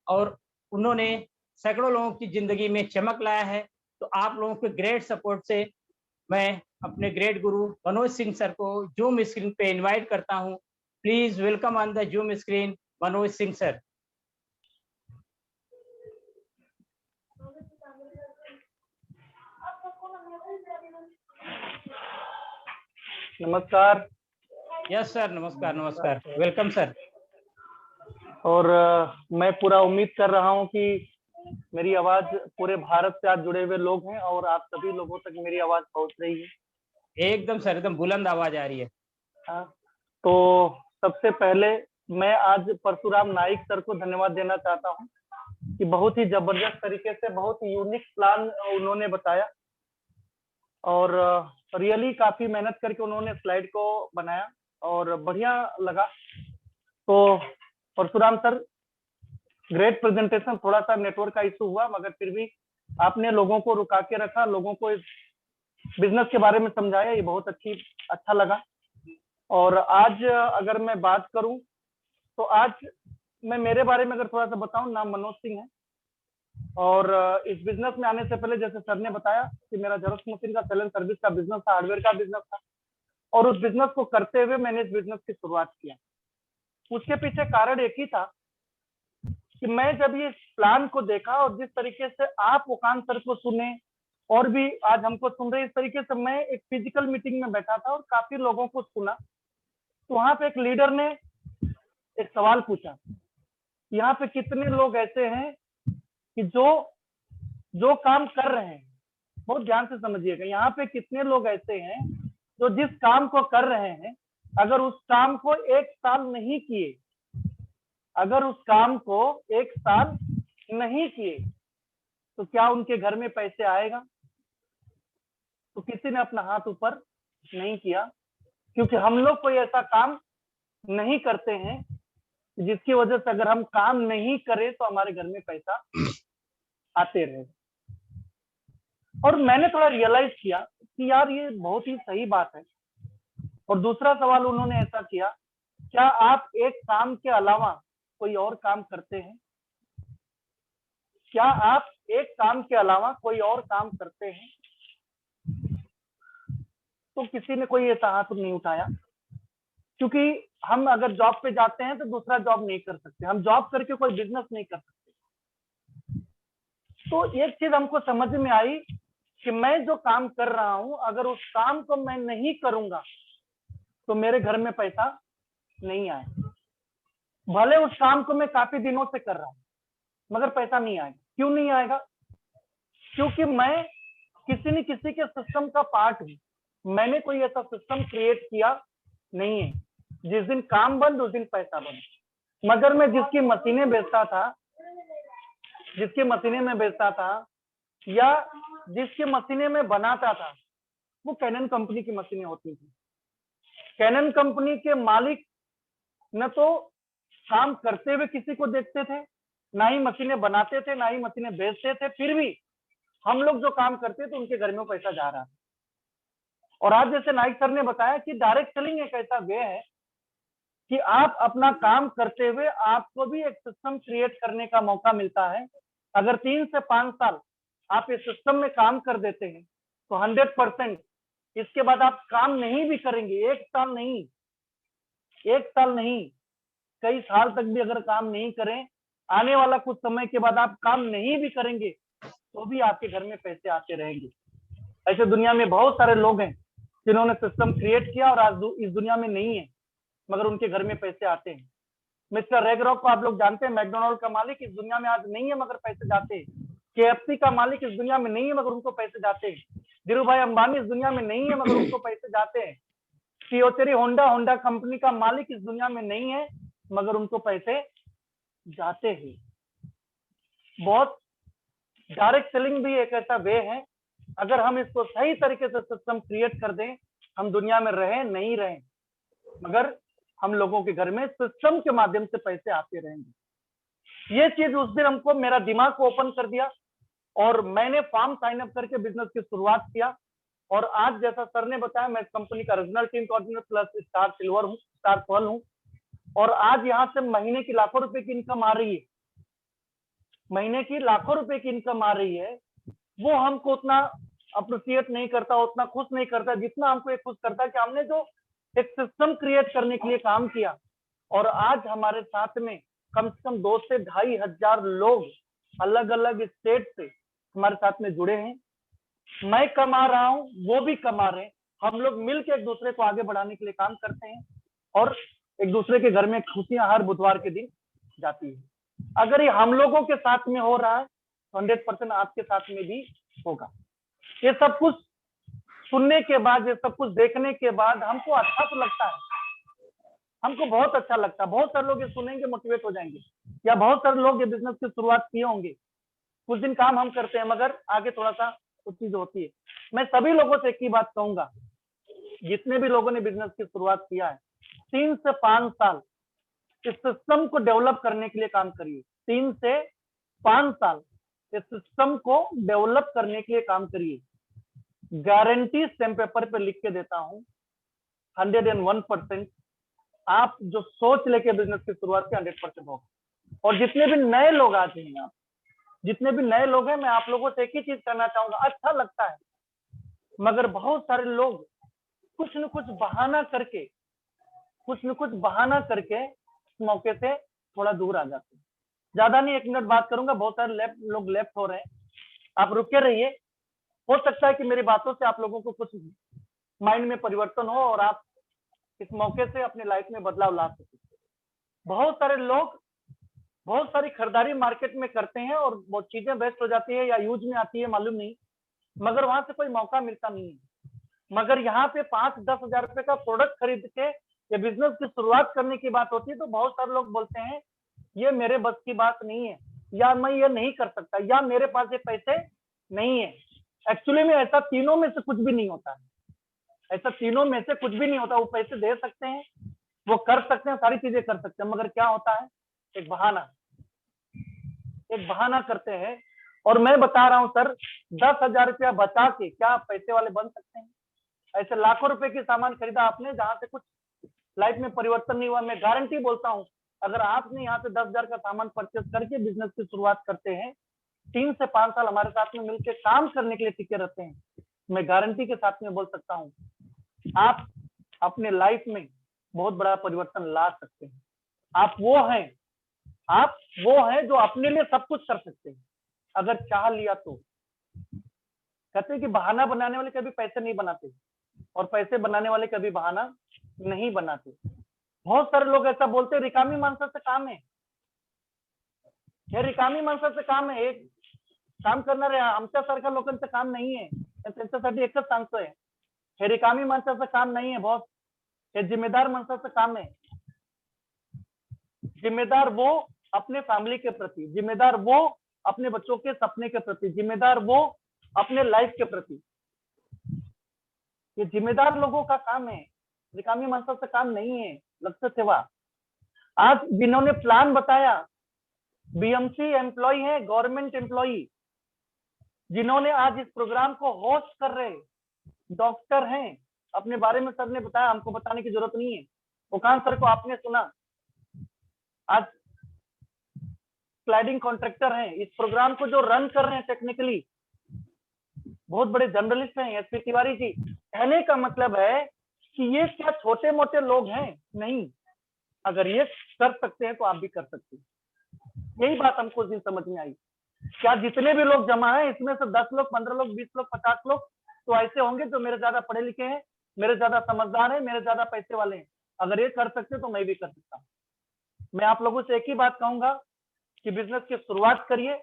और उन्होंने सैकड़ों लोगों की जिंदगी में चमक लाया है। तो आप लोगों के ग्रेट सपोर्ट से मैं अपने ग्रेट गुरु मनोज सिंह सर को जूम स्क्रीन पे इनवाइट करता हूं। Please welcome on the zoom screen Manoj Singh sir. नमस्कार। यस सर, नमस्कार नमस्कार, वेलकम सर। और मैं पूरा उम्मीद कर रहा हूं कि मेरी आवाज पूरे भारत से आज जुड़े हुए लोग हैं और आप सभी लोगों तक मेरी आवाज पहुंच रही है। एकदम सर, एकदम बुलंद आवाज आ रही है। हाँ, तो सबसे पहले मैं आज परशुराम नाइक सर को धन्यवाद देना चाहता हूं कि बहुत ही जबरदस्त तरीके से बहुत ही यूनिक प्लान उन्होंने बताया और रियली काफी मेहनत करके उन्होंने स्लाइड को बनाया और बढ़िया लगा। तो परशुराम सर, ग्रेट प्रेजेंटेशन। थोड़ा सा नेटवर्क का इशू हुआ मगर फिर भी आपने लोगों को रुका के रखा, लोगों को इस बिजनेस के बारे में समझाया, ये बहुत अच्छा लगा। और आज अगर मैं बात करूं तो आज मैं मेरे बारे में अगर थोड़ा सा बताऊं, नाम मनोज सिंह है और इस बिजनेस में आने से पहले जैसे सर ने बताया कि मेरा जेरॉक्स मशीन का सेल एंड सर्विस का बिजनेस था, हार्डवेयर का बिजनेस था और उस बिजनेस को करते हुए मैंने इस बिजनेस की शुरुआत किया। उसके पीछे कारण एक ही था कि मैं जब ये प्लान को देखा और जिस तरीके से आप ओकान सर को सुने और भी आज हमको सुन रहे, इस तरीके से मैं एक फिजिकल मीटिंग में बैठा था और काफी लोगों को सुना। तो वहां पे एक लीडर ने एक सवाल पूछा, यहाँ पे कितने लोग ऐसे हैं कि जो काम कर रहे हैं, बहुत ध्यान से समझिएगा, यहाँ पे कितने लोग ऐसे हैं जो जिस काम को कर रहे हैं अगर उस काम को 1 साल नहीं किए, अगर उस काम को 1 साल नहीं किए तो क्या उनके घर में पैसे आएगा? तो किसी ने अपना हाथ ऊपर नहीं किया, क्योंकि हम लोग कोई ऐसा काम नहीं करते हैं जिसकी वजह से अगर हम काम नहीं करें तो हमारे घर में पैसा आते रहे। और मैंने थोड़ा रियलाइज किया कि यार ये बहुत ही सही बात है। और दूसरा सवाल उन्होंने ऐसा किया, क्या आप एक काम के अलावा कोई और काम करते हैं? क्या आप एक काम के अलावा कोई और काम करते हैं? तो किसी ने कोई ऐसा हाथ नहीं उठाया, क्योंकि हम अगर जॉब पे जाते हैं तो दूसरा जॉब नहीं कर सकते, हम जॉब करके कोई बिजनेस नहीं कर सकते। तो एक चीज हमको समझ में आई कि मैं जो काम कर रहा हूं अगर उस काम को मैं नहीं करूंगा तो मेरे घर में पैसा नहीं आए। भले उस काम को मैं काफी दिनों से कर रहा हूं मगर पैसा नहीं आएगा। क्यों नहीं आएगा? क्योंकि मैं किसी न किसी के सिस्टम का पार्ट हूं। मैंने कोई ऐसा सिस्टम क्रिएट किया नहीं है, जिस दिन काम बंद उस दिन पैसा बंद। मगर मैं जिसकी मशीनें बेचता था या जिसकी मशीनें मैं बनाता था वो कैनन कंपनी की मशीनें होती थी। कैनन कंपनी के मालिक न तो काम करते हुए किसी को देखते थे, ना ही मशीनें बनाते थे, ना ही मशीनें बेचते थे, फिर भी हम लोग जो काम करते थे उनके घर में पैसा जा रहा था। और आज जैसे नाइक सर ने बताया कि डायरेक्ट सेलिंग एक ऐसा वे है कि आप अपना काम करते हुए आपको भी एक सिस्टम क्रिएट करने का मौका मिलता है। अगर 3 से 5 साल आप इस सिस्टम में काम कर देते हैं तो 100% इसके बाद आप काम नहीं भी करेंगे, 1 साल नहीं, कई साल तक भी अगर काम नहीं करें, आने वाला कुछ समय के बाद आप काम नहीं भी करेंगे तो भी आपके घर में पैसे आते रहेंगे। ऐसे दुनिया में बहुत सारे लोग हैं जिन्होंने सिस्टम क्रिएट किया और आज इस दुनिया में नहीं है मगर उनके घर में पैसे आते हैं। मिस्टर रेगरॉक को आप लोग जानते हैं, मैकडोनाल्ड का मालिक इस दुनिया में आज नहीं है मगर पैसे जाते हैं। KFC का मालिक इस दुनिया में नहीं है मगर उनको पैसे जाते हैं। धीरू भाई अंबानी इस दुनिया में नहीं है मगर उनको पैसे जाते हैं। टोयोटा होंडा कंपनी का मालिक इस दुनिया में नहीं है मगर उनको पैसे जाते हैं। बहुत डायरेक्ट सेलिंग भी एक ऐसा वे है, अगर हम इसको सही तरीके से सिस्टम क्रिएट कर दें, हम दुनिया में रहें नहीं रहें मगर हम लोगों के घर में सिस्टम के माध्यम से पैसे आते रहेंगे। ये चीज उस दिन हमको मेरा दिमाग को ओपन कर दिया और मैंने फॉर्म साइन अप करके बिजनेस की शुरुआत किया। और आज जैसा सर ने बताया, मैं कंपनी का regional team coordinator plus star silver हूँ, स्टार पर्ल हूँ। और आज यहाँ से महीने की लाखों रुपए की इनकम आ रही है, महीने की लाखों रुपए की इनकम आ रही है। वो हमको उतना अप्रिशिएट नहीं करता, उतना खुश नहीं करता जितना हमको ये खुश करता है कि हमने जो एक सिस्टम क्रिएट करने के लिए काम किया, और आज हमारे साथ में कम से कम 2 से 2,500 लोग अलग अलग स्टेट से हमारे साथ में जुड़े हैं। मैं कमा रहा हूं, वो भी कमा रहे हैं, हम लोग मिलकर एक दूसरे को आगे बढ़ाने के लिए काम करते हैं और एक दूसरे के घर में खुशियां हर बुधवार के दिन जाती है। अगर ये हम लोगों के साथ में हो रहा है तो 100% आपके साथ में भी होगा। ये सब कुछ सुनने के बाद, ये सब कुछ देखने के बाद हमको अच्छा तो लगता है, हमको बहुत अच्छा लगता है। बहुत सारे लोग ये सुनेंगे, मोटिवेट हो जाएंगे, या बहुत सारे लोग ये बिजनेस की शुरुआत किए होंगे, कुछ दिन काम हम करते हैं मगर आगे थोड़ा सा कुछ चीज होती है। मैं सभी लोगों से एक ही बात कहूंगा, जितने भी लोगों ने बिजनेस की शुरुआत किया है, 3 से 5 साल इस सिस्टम को डेवलप करने के लिए काम करिए। 3 से 5 साल इस सिस्टम को डेवलप करने के लिए काम करिए। गारंटी स्टैम्प पेपर पे लिख के देता हूं, 101% आप जो सोच लेके बिजनेस की शुरुआत की 100% होगा। और जितने भी नए लोग आते हैं, आप जितने भी नए लोग हैं, मैं आप लोगों से एक ही चीज करना चाहूंगा, अच्छा लगता है मगर बहुत सारे लोग कुछ न कुछ बहाना करके इस मौके से थोड़ा दूर आ जाते हैं। ज्यादा नहीं, 1 मिनट बात करूंगा, बहुत सारे लोग लेफ्ट हो रहे हैं, आप रुके रहिए। हो सकता है कि मेरी बातों से आप लोगों को कुछ माइंड में परिवर्तन हो और आप इस मौके से अपनी लाइफ में बदलाव ला सके। बहुत सारे लोग बहुत सारी खरीदारी मार्केट में करते हैं और बहुत चीजें वेस्ट हो जाती है या यूज में आती है, मालूम नहीं, मगर वहां से कोई मौका मिलता नहीं है। मगर यहाँ पे 5-10 हजार रुपए का प्रोडक्ट खरीद के ये बिजनेस की शुरुआत करने की बात होती है तो बहुत सारे लोग बोलते हैं ये मेरे बस की बात नहीं है, या मैं ये नहीं कर सकता, या मेरे पास ये पैसे नहीं है। एक्चुअली में ऐसा तीनों में से कुछ भी नहीं होता है, ऐसा तीनों में से कुछ भी नहीं होता। वो पैसे दे सकते हैं, वो कर सकते हैं, सारी चीजें कर सकते हैं, मगर क्या होता है, एक बहाना करते हैं। और मैं बता रहा हूं सर, 10,000 रुपया बचा के क्या आप पैसे वाले बन सकते हैं? ऐसे लाखों रुपए की सामान खरीदा आपने जहां से कुछ लाइफ में परिवर्तन नहीं हुआ। मैं गारंटी बोलता हूं, अगर आपने यहाँ से 10,000 का सामान परचेस करके बिजनेस की शुरुआत करते हैं, 3 से 5 साल हमारे साथ में मिलकर काम करने के लिए टिके रहते हैं, मैं गारंटी के साथ में बोल सकता हूँ आप अपने लाइफ में बहुत बड़ा परिवर्तन ला सकते हैं। आप वो हैं जो अपने लिए सब कुछ कर सकते हैं अगर चाह लिया तो। कहते हैं कि बहाना बनाने वाले कभी पैसे नहीं बनाते और पैसे बनाने वाले कभी बहाना नहीं बनाते। बहुत सारे लोग ऐसा बोलते हैं रिकामी माणसाचं काम है, हे रिकामी माणसाचं काम आहे, एक काम करणारे आमच्यासारख्या लोकांचं काम नाही आहे। त्यांच्यासाठी एकच सांगतोय, हे रिकामी माणसाचं काम नाही आहे बॉस, हे जिम्मेदार माणसाचं काम आहे। जिम्मेदार वो अपने फैमिली के प्रति, जिम्मेदार वो अपने बच्चों के सपने के प्रति, जिम्मेदार वो अपने लाइफ के प्रति। ये जिम्मेदार लोगों का काम है, रिकामी माणसाचं काम नहीं है, लक्ष्य ठेवा। आज जिन्होंने प्लान बताया, बीएमसी एम्प्लॉय है, गवर्नमेंट एम्प्लॉय, जिन्होंने आज इस प्रोग्राम को होस्ट कर रहे डॉक्टर हैं, अपने बारे में सर ने बताया, हमको बताने की जरूरत नहीं है। ओकान सर को आपने सुना, आज स्लाइडिंग कॉन्ट्रैक्टर हैं, इस प्रोग्राम को जो रन कर रहे हैं टेक्निकली बहुत बड़े जर्नलिस्ट हैं, एसपी तिवारी जी। कहने का मतलब है कि ये क्या छोटे मोटे लोग हैं? नहीं, अगर ये कर सकते हैं तो आप भी कर सकते हैं। यही बात हमको उस दिन समझ में आई। क्या जितने भी लोग जमा हैं इसमें से 10 लोग, 15 लोग, 20 लोग, 50 लोग तो ऐसे होंगे जो मेरे ज्यादा पढ़े लिखे हैं, मेरे ज्यादा समझदार हैं, मेरे ज्यादा पैसे वाले हैं। अगर ये कर सकते तो मैं भी कर सकता हूँ। मैं आप लोगों से एक ही बात कहूंगा कि बिजनेस की शुरुआत करिए,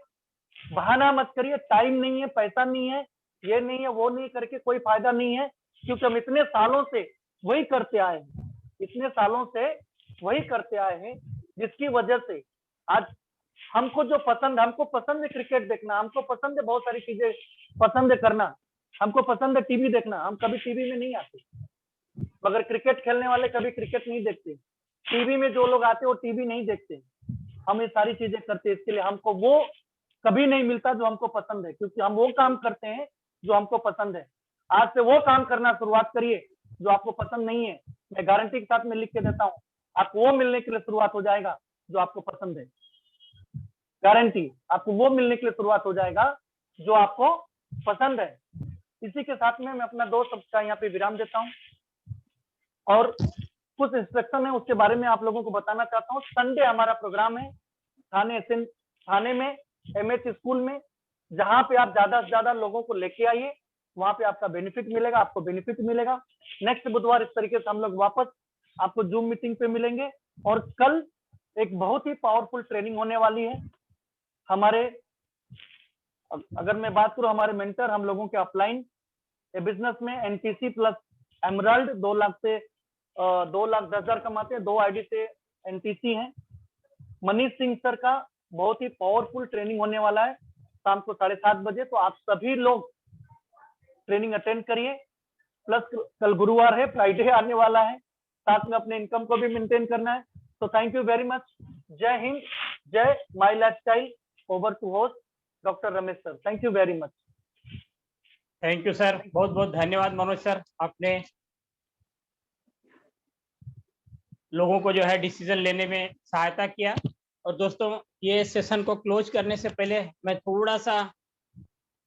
बहाना मत करिए, टाइम नहीं है, पैसा नहीं है, ये नहीं है, वो नहीं करके कोई फायदा नहीं है, क्योंकि हम इतने सालों से वही करते आए हैं, इतने सालों से वही करते आए हैं, जिसकी वजह से आज हमको जो पसंद, हमको पसंद है क्रिकेट देखना, हमको पसंद है बहुत सारी चीजें पसंद है करना, हमको पसंद है टीवी देखना। हम कभी टीवी में नहीं आते, मगर क्रिकेट खेलने वाले कभी क्रिकेट नहीं देखते। टीवी में जो लोग आते वो टीवी नहीं देखते। हम ये सारी चीजें करते हैं, इसके लिए हमको वो कभी नहीं मिलता जो हमको पसंद है, क्योंकि हम वो काम करते हैं जो हमको पसंद है। आज से वो काम करना शुरुआत करिए जो आपको पसंद नहीं है। मैं गारंटी के साथ में लिख के देता हूँ, आपको वो मिलने के लिए शुरुआत हो जाएगा जो आपको पसंद है। गारंटी, आपको वो मिलने के लिए शुरुआत हो जाएगा जो आपको पसंद है। इसी के साथ में मैं अपना 2 शब्द का यहाँ पे विराम देता हूँ और कुछ इंस्ट्रक्शन है उसके बारे में आप लोगों को बताना चाहता हूँ। संडे हमारा प्रोग्राम है थाने में MH स्कूल में, जहाँ पे आप ज्यादा से ज्यादा लोगों को लेके आइए, वहां पे आपका बेनिफिट मिलेगा, आपको बेनिफिट मिलेगा। नेक्स्ट बुधवार इस तरीके से हम लोग वापस आपको जूम मीटिंग पे मिलेंगे और कल एक बहुत ही पावरफुल ट्रेनिंग होने वाली है। हमारे अगर मैं बात करूं हमारे मेंटर हम लोगों के अपलाइन बिजनेस में NTC प्लस एमराल्ड 2 लाख से 2,10,000 कमाते हैं, 2 आईडी से NTC हैं। मनीष सिंह सर का बहुत ही पावरफुल ट्रेनिंग होने वाला है शाम को 7:30 बजे, तो आप सभी लोग ट्रेनिंग अटेंड करिए। प्लस कल गुरुवार है, फ्राइडे आने वाला है, साथ में अपने इनकम को भी मेंटेन करना है। तो थैंक यू वेरी मच। जय हिंद, जय my lifestyle. Over to host doctor Ramesh sir. Thank you very much. Thank you sir, बहुत बहुत धन्यवाद मनोज सर, आपने लोगों को जो है डिसीजन लेने में सहायता किया। और दोस्तों, ये सेशन को क्लोज करने से पहले मैं थोड़ा सा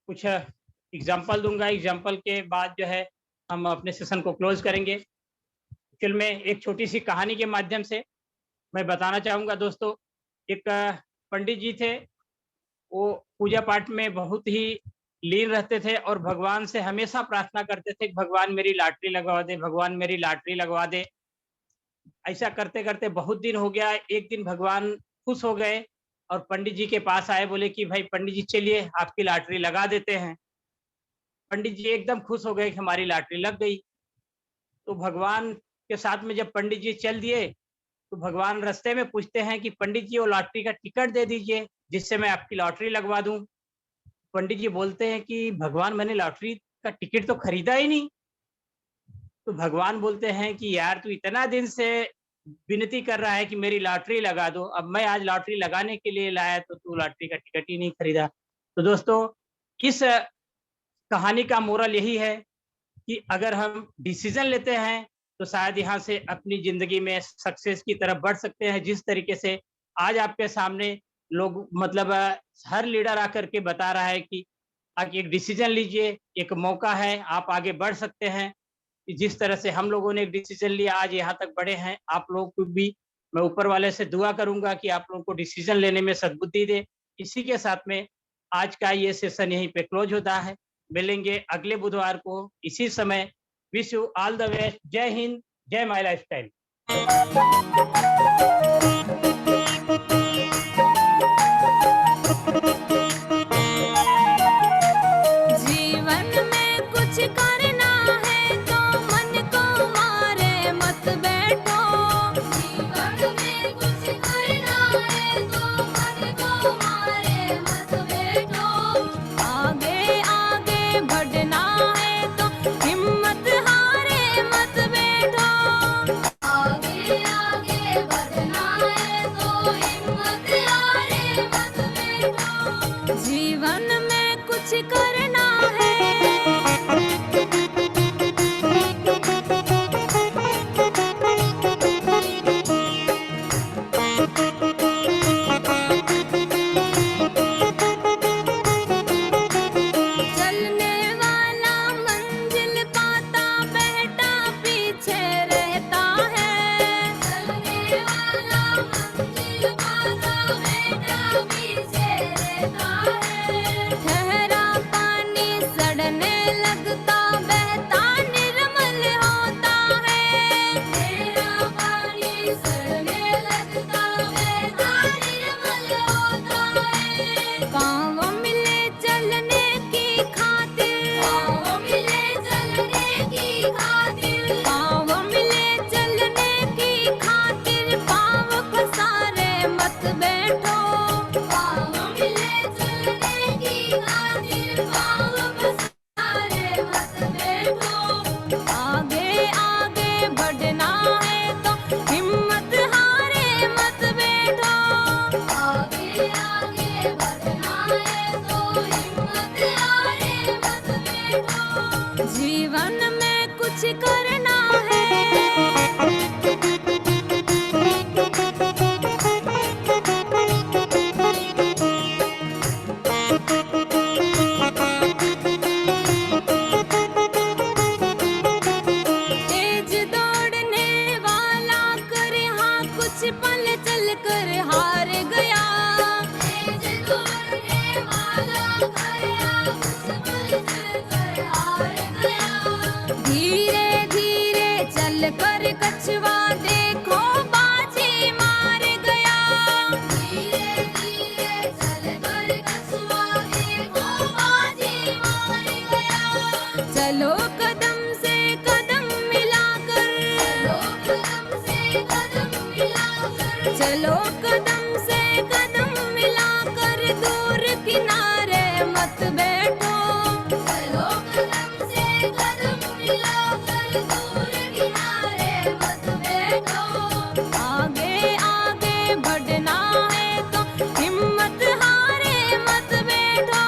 कुछ एग्जांपल दूंगा। एग्जांपल के बाद जो है हम अपने सेशन को क्लोज करेंगे। फिल्म में एक छोटी सी कहानी के माध्यम से मैं बताना चाहूँगा। दोस्तों, एक पंडित जी थे, वो पूजा पाठ में बहुत ही लीन रहते थे और भगवान से हमेशा प्रार्थना करते थे कि भगवान मेरी लॉटरी लगवा दे, भगवान मेरी लॉटरी लगवा दे। ऐसा करते करते बहुत दिन हो गया। एक दिन भगवान खुश हो गए और पंडित जी के पास आए, बोले कि भाई पंडित जी चलिए आपकी लॉटरी लगा देते हैं। पंडित जी एकदम खुश हो गए कि हमारी लॉटरी लग गई। तो भगवान के साथ में जब पंडित जी चल दिए तो भगवान रास्ते में पूछते हैं कि पंडित जी वो लॉटरी का टिकट दे दीजिए जिससे मैं आपकी लॉटरी लगवा दूं। पंडित जी बोलते हैं कि भगवान मैंने लॉटरी का टिकट तो खरीदा ही नहीं। तो भगवान बोलते हैं कि यार तू इतना दिन से विनती कर रहा है कि मेरी लॉटरी लगा दो, अब मैं आज लॉटरी लगाने के लिए लाया तो तू लॉटरी का टिकट ही नहीं खरीदा। तो दोस्तों, इस कहानी का मोरल यही है कि अगर हम डिसीजन लेते हैं तो शायद यहाँ से अपनी जिंदगी में सक्सेस की तरफ बढ़ सकते हैं। जिस तरीके से आज आपके सामने लोग मतलब हर लीडर आकर के बता रहा है कि आप एक डिसीजन लीजिए, एक मौका है, आप आगे बढ़ सकते हैं। जिस तरह से हम लोगों ने एक डिसीजन लिया, आज यहाँ तक बढ़े हैं। आप लोगों को भी मैं ऊपर वाले से दुआ करूंगा कि आप लोगों को डिसीजन लेने में सद्बुद्धि दे। इसी के साथ में आज का ये सेशन यहीं पे क्लोज होता है। मिलेंगे अगले बुधवार को इसी समय। Wish you all the best. जय हिंद, जय माई लाइफस्टाइल। जीवन में कुछ करना है तो मन को मारे मत बैठो। जीवन में कुछ करना है तो मन को मारे मत बैठो। आगे आगे बढ़ना है तो हिम्मत हारे मत बैठो। आगे आगे बढ़ना है तो हिम्मत हारे मत बैठो। जीवन में कुछ करना है। चलने वाला मंजिल पाता बैठा पीछे रहता है। चलने वाला मंजिल पाता बैठा पीछे रहता है। ठहरा पानी सड़ने लगता बहता निर्मल होता है। ठहरा पानी सड़ने लगता बहता निर्मल होता है। पाँव मिले चलने की खातिर, पाँव मिले चलने की खातिर, पाँव मिले चलने की खातिर, पाँव पसारे मत बैठो। पाँव मिले चलने की खातिर, पाँव पसारे मत बैठो। आगे आगे बढ़ना है तो हिम्मत हारे मत बैठो। आगे आगे बढ़ना है तो हिम्मत हारे मत बैठो। जीवन में कुछ करना है। कछुआ देखो बाजी मार गया। धीरे धीरे चलकर कछुआ देखो बाजी मार गया। चलो कदम से कदम मिलाकर, चलो कदम से कदम मिलाकर दूर किनारे मत बैठो। चलो कदम से कदम मिलाकर दूर किनारे मत बैठो। आगे आगे बढ़ना है तो हिम्मत हारे मत बैठो।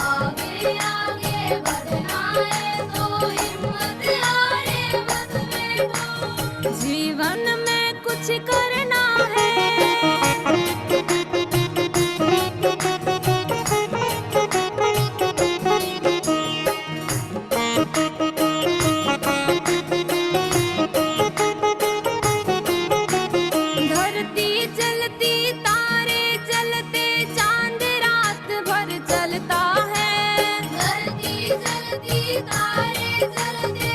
आगे आगे बढ़ना है तो हिम्मत हारे मत बैठो। जीवन में कुछ करना है। धरती चलती तारे चलते चांद रात भर चलता है। धरती चलती तारे चलते